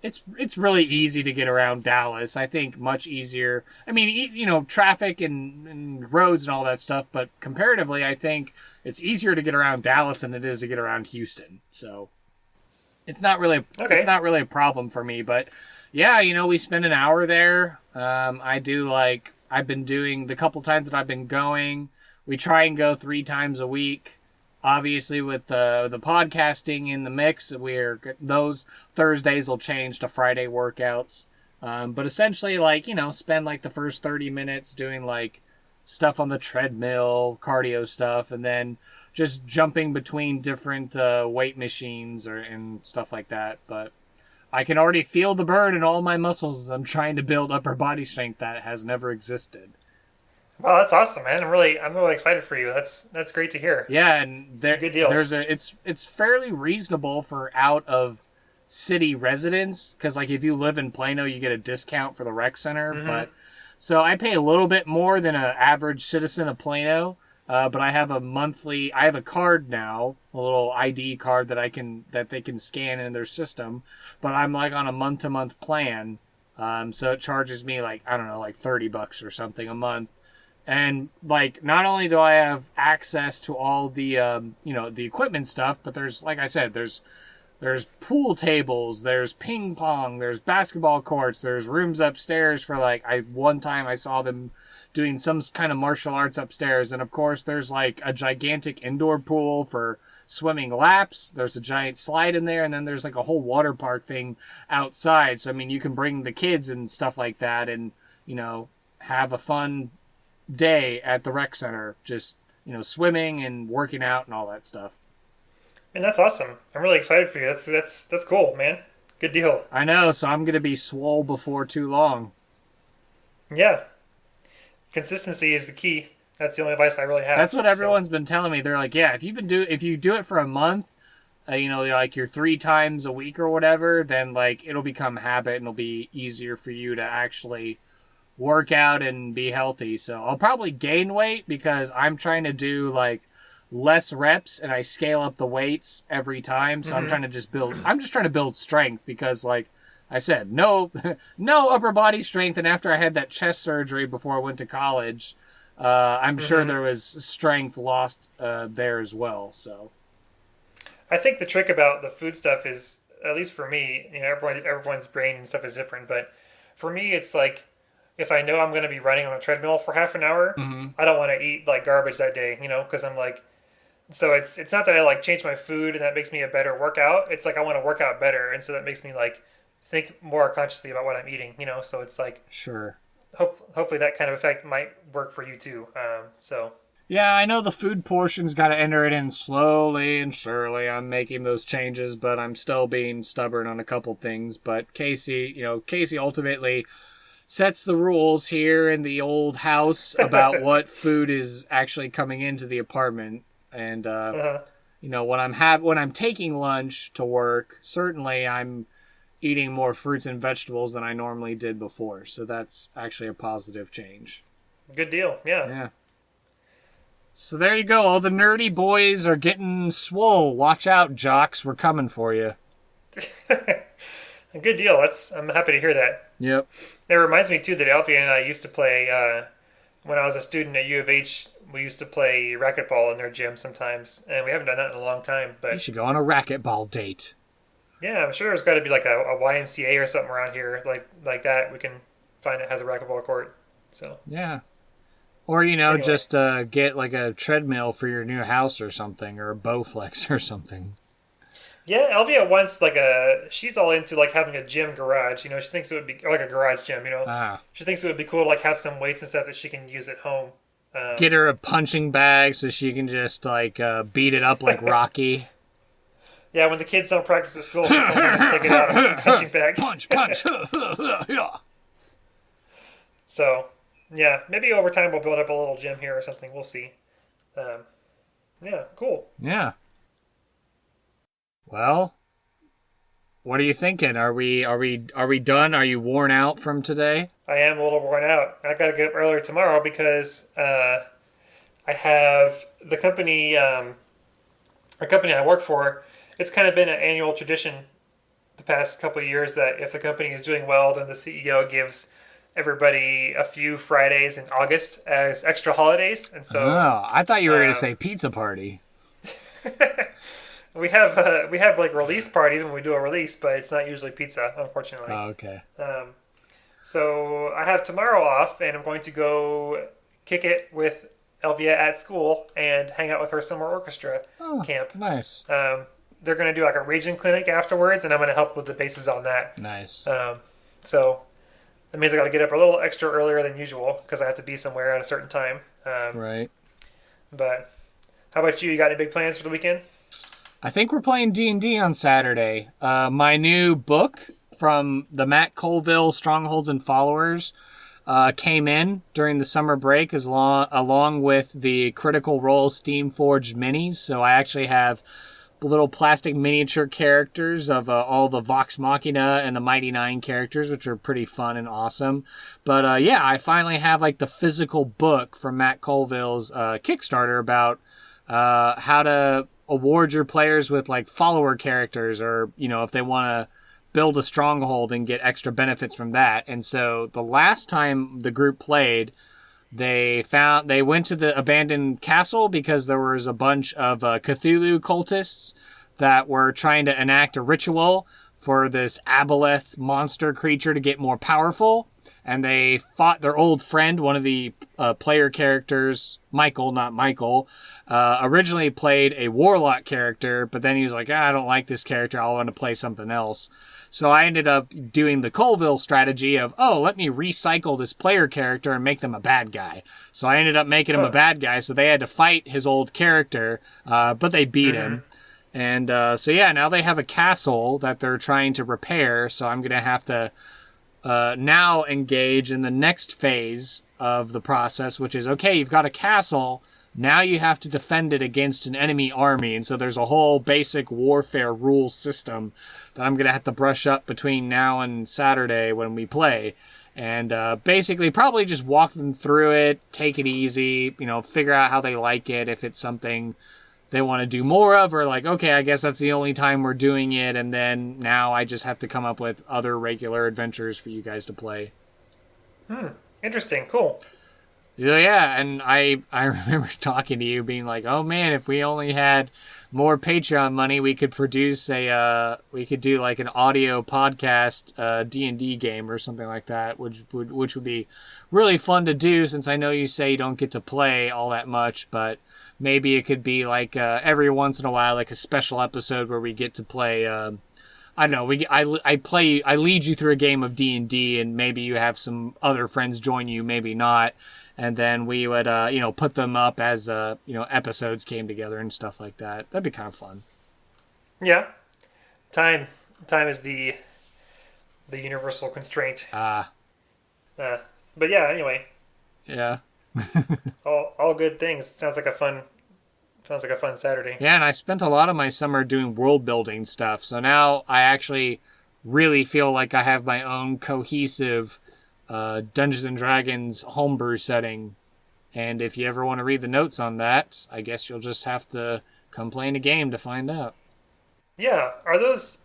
it's really easy to get around Dallas. I think much easier. I mean, traffic and roads and all that stuff, but comparatively, I think it's easier to get around Dallas than it is to get around Houston. So it's not really a problem for me. But yeah, we spend an hour there. I've been doing the couple times that I've been going. We try and go 3 times a week. Obviously, with the podcasting in the mix, those Thursdays will change to Friday workouts. But essentially, spend the first 30 minutes doing stuff on the treadmill, cardio stuff, and then just jumping between different weight machines and stuff like that. But I can already feel the burn in all my muscles as I'm trying to build upper body strength that has never existed. Well, that's awesome, man. I'm really excited for you. That's great to hear. Yeah, and good deal. It's fairly reasonable for out of city residents, because like if you live in Plano, you get a discount for the rec center. Mm-hmm. But so I pay a little bit more than an average citizen of Plano. But I have a card now, a little ID card that they can scan in their system. But I'm like on a month-to-month plan, so it charges me like I don't know, like $30 or something a month. And like, not only do I have access to all the the equipment stuff, but there's, like I said, there's pool tables, there's ping pong, there's basketball courts, there's rooms upstairs for like one time I saw them doing some kind of martial arts upstairs. And of course there's like a gigantic indoor pool for swimming laps. There's a giant slide in there, and then there's like a whole water park thing outside. So I mean, you can bring the kids and stuff like that and have a fun day at the rec center, just swimming and working out and all that stuff. And that's awesome. I'm really excited for you. That's cool, man. Good deal. I know, so I'm gonna be swole before too long. Yeah. Consistency is the key. That's the only advice I really have. That's what everyone's been telling me. They're like, yeah, if you do it for a month, like you're 3 times a week or whatever, then like it'll become habit and it'll be easier for you to actually work out and be healthy. So I'll probably gain weight because I'm trying to do like less reps and I scale up the weights every time. So I'm trying to build strength because like I said, no upper body strength. And after I had that chest surgery before I went to college, I'm sure there was strength lost there as well. So I think the trick about the food stuff is, at least for me, everyone's brain and stuff is different. But for me, it's like, if I know I'm going to be running on a treadmill for half an hour, I don't want to eat like garbage that day, because I'm like, so it's not that I like change my food and that makes me a better workout. It's like I want to work out better. And so that makes me like think more consciously about what I'm eating, so it's like, sure. Hopefully that kind of effect might work for you too. Yeah, I know the food portion's got to enter it in slowly and surely. I'm making those changes, but I'm still being stubborn on a couple things. But Casey ultimately sets the rules here in the old house about what food is actually coming into the apartment. And, when I'm taking lunch to work, certainly I'm eating more fruits and vegetables than I normally did before. So that's actually a positive change. Good deal. Yeah. Yeah. So there you go. All the nerdy boys are getting swole. Watch out, jocks. We're coming for you. Good deal. I'm happy to hear that. Yep. It reminds me, too, that Alfie and I used to play, when I was a student at U of H, we used to play racquetball in their gym sometimes. And we haven't done that in a long time. But you should go on a racquetball date. Yeah, I'm sure there's got to be like a YMCA or something around here like that we can find that has a racquetball court. So yeah. Or, anyway. Just get like a treadmill for your new house or something, or a Bowflex or something. Yeah, Elvia wants she's all into like having a gym garage. She thinks it would be like a garage gym. She thinks it would be cool to like have some weights and stuff that she can use at home. Get her a punching bag so she can just like beat it up like Rocky. Yeah, when the kids don't practice at school, she can take it out of a punching bag. Punch. Yeah. So, yeah, maybe over time we'll build up a little gym here or something. We'll see. Yeah, cool. Yeah. Well, what are you thinking? Are we done? Are you worn out from today? I am a little worn out. I got to get up earlier tomorrow because I have the company, a company I work for. It's kind of been an annual tradition the past couple of years that if the company is doing well, then the CEO gives everybody a few Fridays in August as extra holidays. And so, I thought you were going to say pizza party. We have like release parties when we do a release, but it's not usually pizza, unfortunately. Oh, okay. So I have tomorrow off, and I'm going to go kick it with Elvia at school and hang out with her summer orchestra camp. Nice. They're going to do like a region clinic afterwards, and I'm going to help with the bases on that. Nice. So that means I got to get up a little extra earlier than usual because I have to be somewhere at a certain time. Right. But how about you? You got any big plans for the weekend? I think we're playing D&D on Saturday. My new book from the Matt Colville Strongholds and Followers came in during the summer break along with the Critical Role Steam-forged minis. So I actually have little plastic miniature characters of all the Vox Machina and the Mighty Nine characters, which are pretty fun and awesome. But I finally have like the physical book from Matt Colville's Kickstarter about how to award your players with like follower characters, or if they want to build a stronghold and get extra benefits from that. And so the last time the group played, they went to the abandoned castle because there was a bunch of Cthulhu cultists that were trying to enact a ritual for this aboleth monster creature to get more powerful. And they fought their old friend, one of the player characters, Michael, originally played a warlock character, but then he was like, I don't like this character, I want to play something else. So I ended up doing the Colville strategy of, let me recycle this player character and make them a bad guy. So I ended up making him a bad guy, so they had to fight his old character, but they beat him. And now they have a castle that they're trying to repair, so I'm going to have to now engage in the next phase of the process, which is, okay, you've got a castle, now you have to defend it against an enemy army. And so there's a whole basic warfare rule system that I'm going to have to brush up between now and Saturday when we play. And basically probably just walk them through it, take it easy, figure out how they like it, if it's something they want to do more of, or like, okay, I guess that's the only time we're doing it, and then now I just have to come up with other regular adventures for you guys to play. Interesting. Cool. Yeah, and I remember talking to you being like, oh man, if we only had more Patreon money, we could produce we could do like an audio podcast D&D game or something like that, which would be really fun to do, since I know you say you don't get to play all that much, but maybe it could be like every once in a while, like a special episode where we get to play. I don't know. I lead you through a game of D&D, and maybe you have some other friends join you, maybe not, and then we would put them up as episodes came together and stuff like that. That'd be kind of fun. Yeah, time is the universal constraint. But yeah, anyway. Yeah. all good things. Sounds like a fun Saturday. Yeah, and I spent a lot of my summer doing world building stuff. So now I actually really feel like I have my own cohesive Dungeons and Dragons homebrew setting. And if you ever want to read the notes on that, I guess you'll just have to come play in a game to find out. Yeah, are those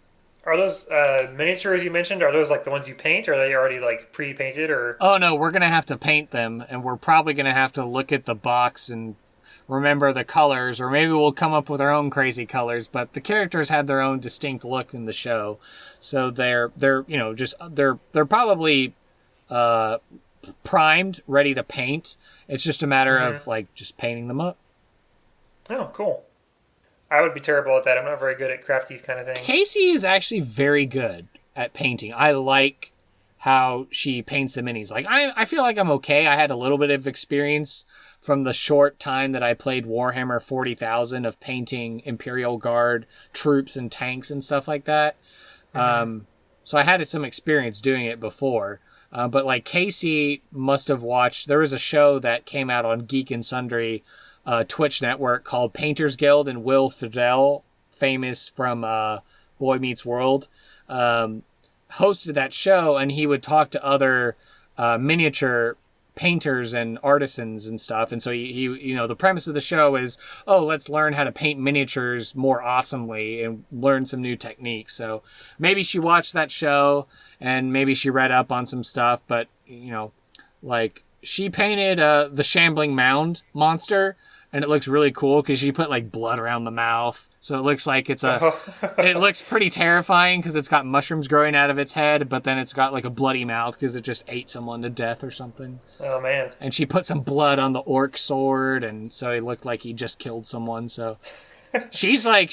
miniatures you mentioned? Are those like the ones you paint, or are they already like pre-painted? Or oh no, we're gonna have to paint them, and we're probably gonna have to look at the box and remember the colors, or maybe we'll come up with our own crazy colors. But the characters had their own distinct look in the show, so they're probably primed, ready to paint. It's just a matter of like just painting them up. Oh, cool. I would be terrible at that. I'm not very good at crafty kind of thing. Casey is actually very good at painting. I like how she paints the minis. Like I feel like I'm okay. I had a little bit of experience from the short time that I played Warhammer 40,000 of painting Imperial Guard troops and tanks and stuff like that. So I had some experience doing it before. But like Casey must have watched, there was a show that came out on Geek and Sundry Twitch network called Painters Guild, and Will Fidel, famous from Boy Meets World, hosted that show, and he would talk to other miniature painters and artisans and stuff. And so he the premise of the show is, let's learn how to paint miniatures more awesomely and learn some new techniques. So maybe she watched that show and maybe she read up on some stuff, but like she painted the Shambling Mound monster, and it looks really cool because she put like blood around the mouth. So it looks like it looks pretty terrifying because it's got mushrooms growing out of its head, but then it's got like a bloody mouth because it just ate someone to death or something. Oh man. And she put some blood on the orc sword, and so it looked like he just killed someone. So she's like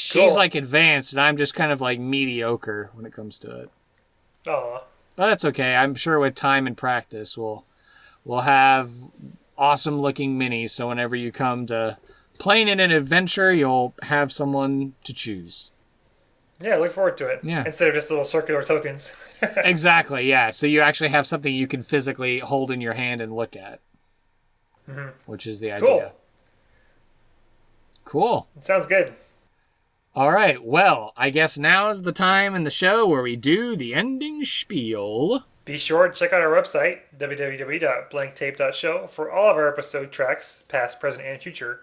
advanced, and I'm just kind of like mediocre when it comes to it. Oh. But that's okay. I'm sure with time and practice we'll have awesome looking minis, so whenever you come to playing in an adventure, you'll have someone to choose. Yeah, look forward to it. Yeah. Instead of just little circular tokens. Exactly, yeah. So you actually have something you can physically hold in your hand and look at. Mm-hmm. Which is the idea. Cool. It sounds good. All right, well, I guess now is the time in the show where we do the ending spiel. Be sure to check out our website, www.blanktape.show, for all of our episode tracks, past, present, and future,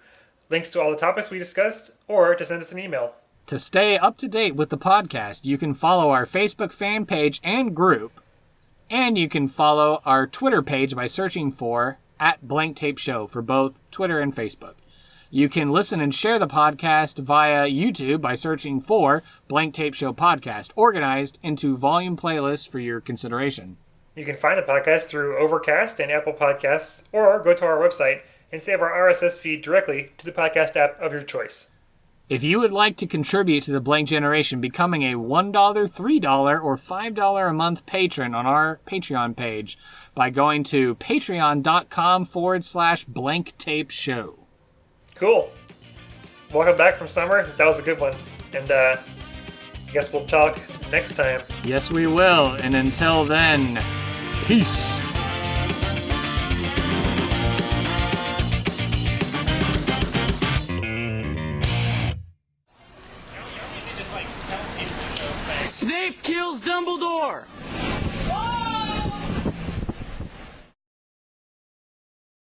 links to all the topics we discussed, or to send us an email. To stay up to date with the podcast, you can follow our Facebook fan page and group, and you can follow our Twitter page by searching for @BlankTapeShow for both Twitter and Facebook. You can listen and share the podcast via YouTube by searching for Blank Tape Show Podcast, organized into volume playlists for your consideration. You can find the podcast through Overcast and Apple Podcasts, or go to our website and save our RSS feed directly to the podcast app of your choice. If you would like to contribute to the Blank Generation, becoming a $1, $3, or $5 a month patron on our Patreon page by going to patreon.com/blanktapeshow. Cool. Welcome back from summer. That was a good one. And I guess we'll talk next time. Yes, we will. And until then, peace.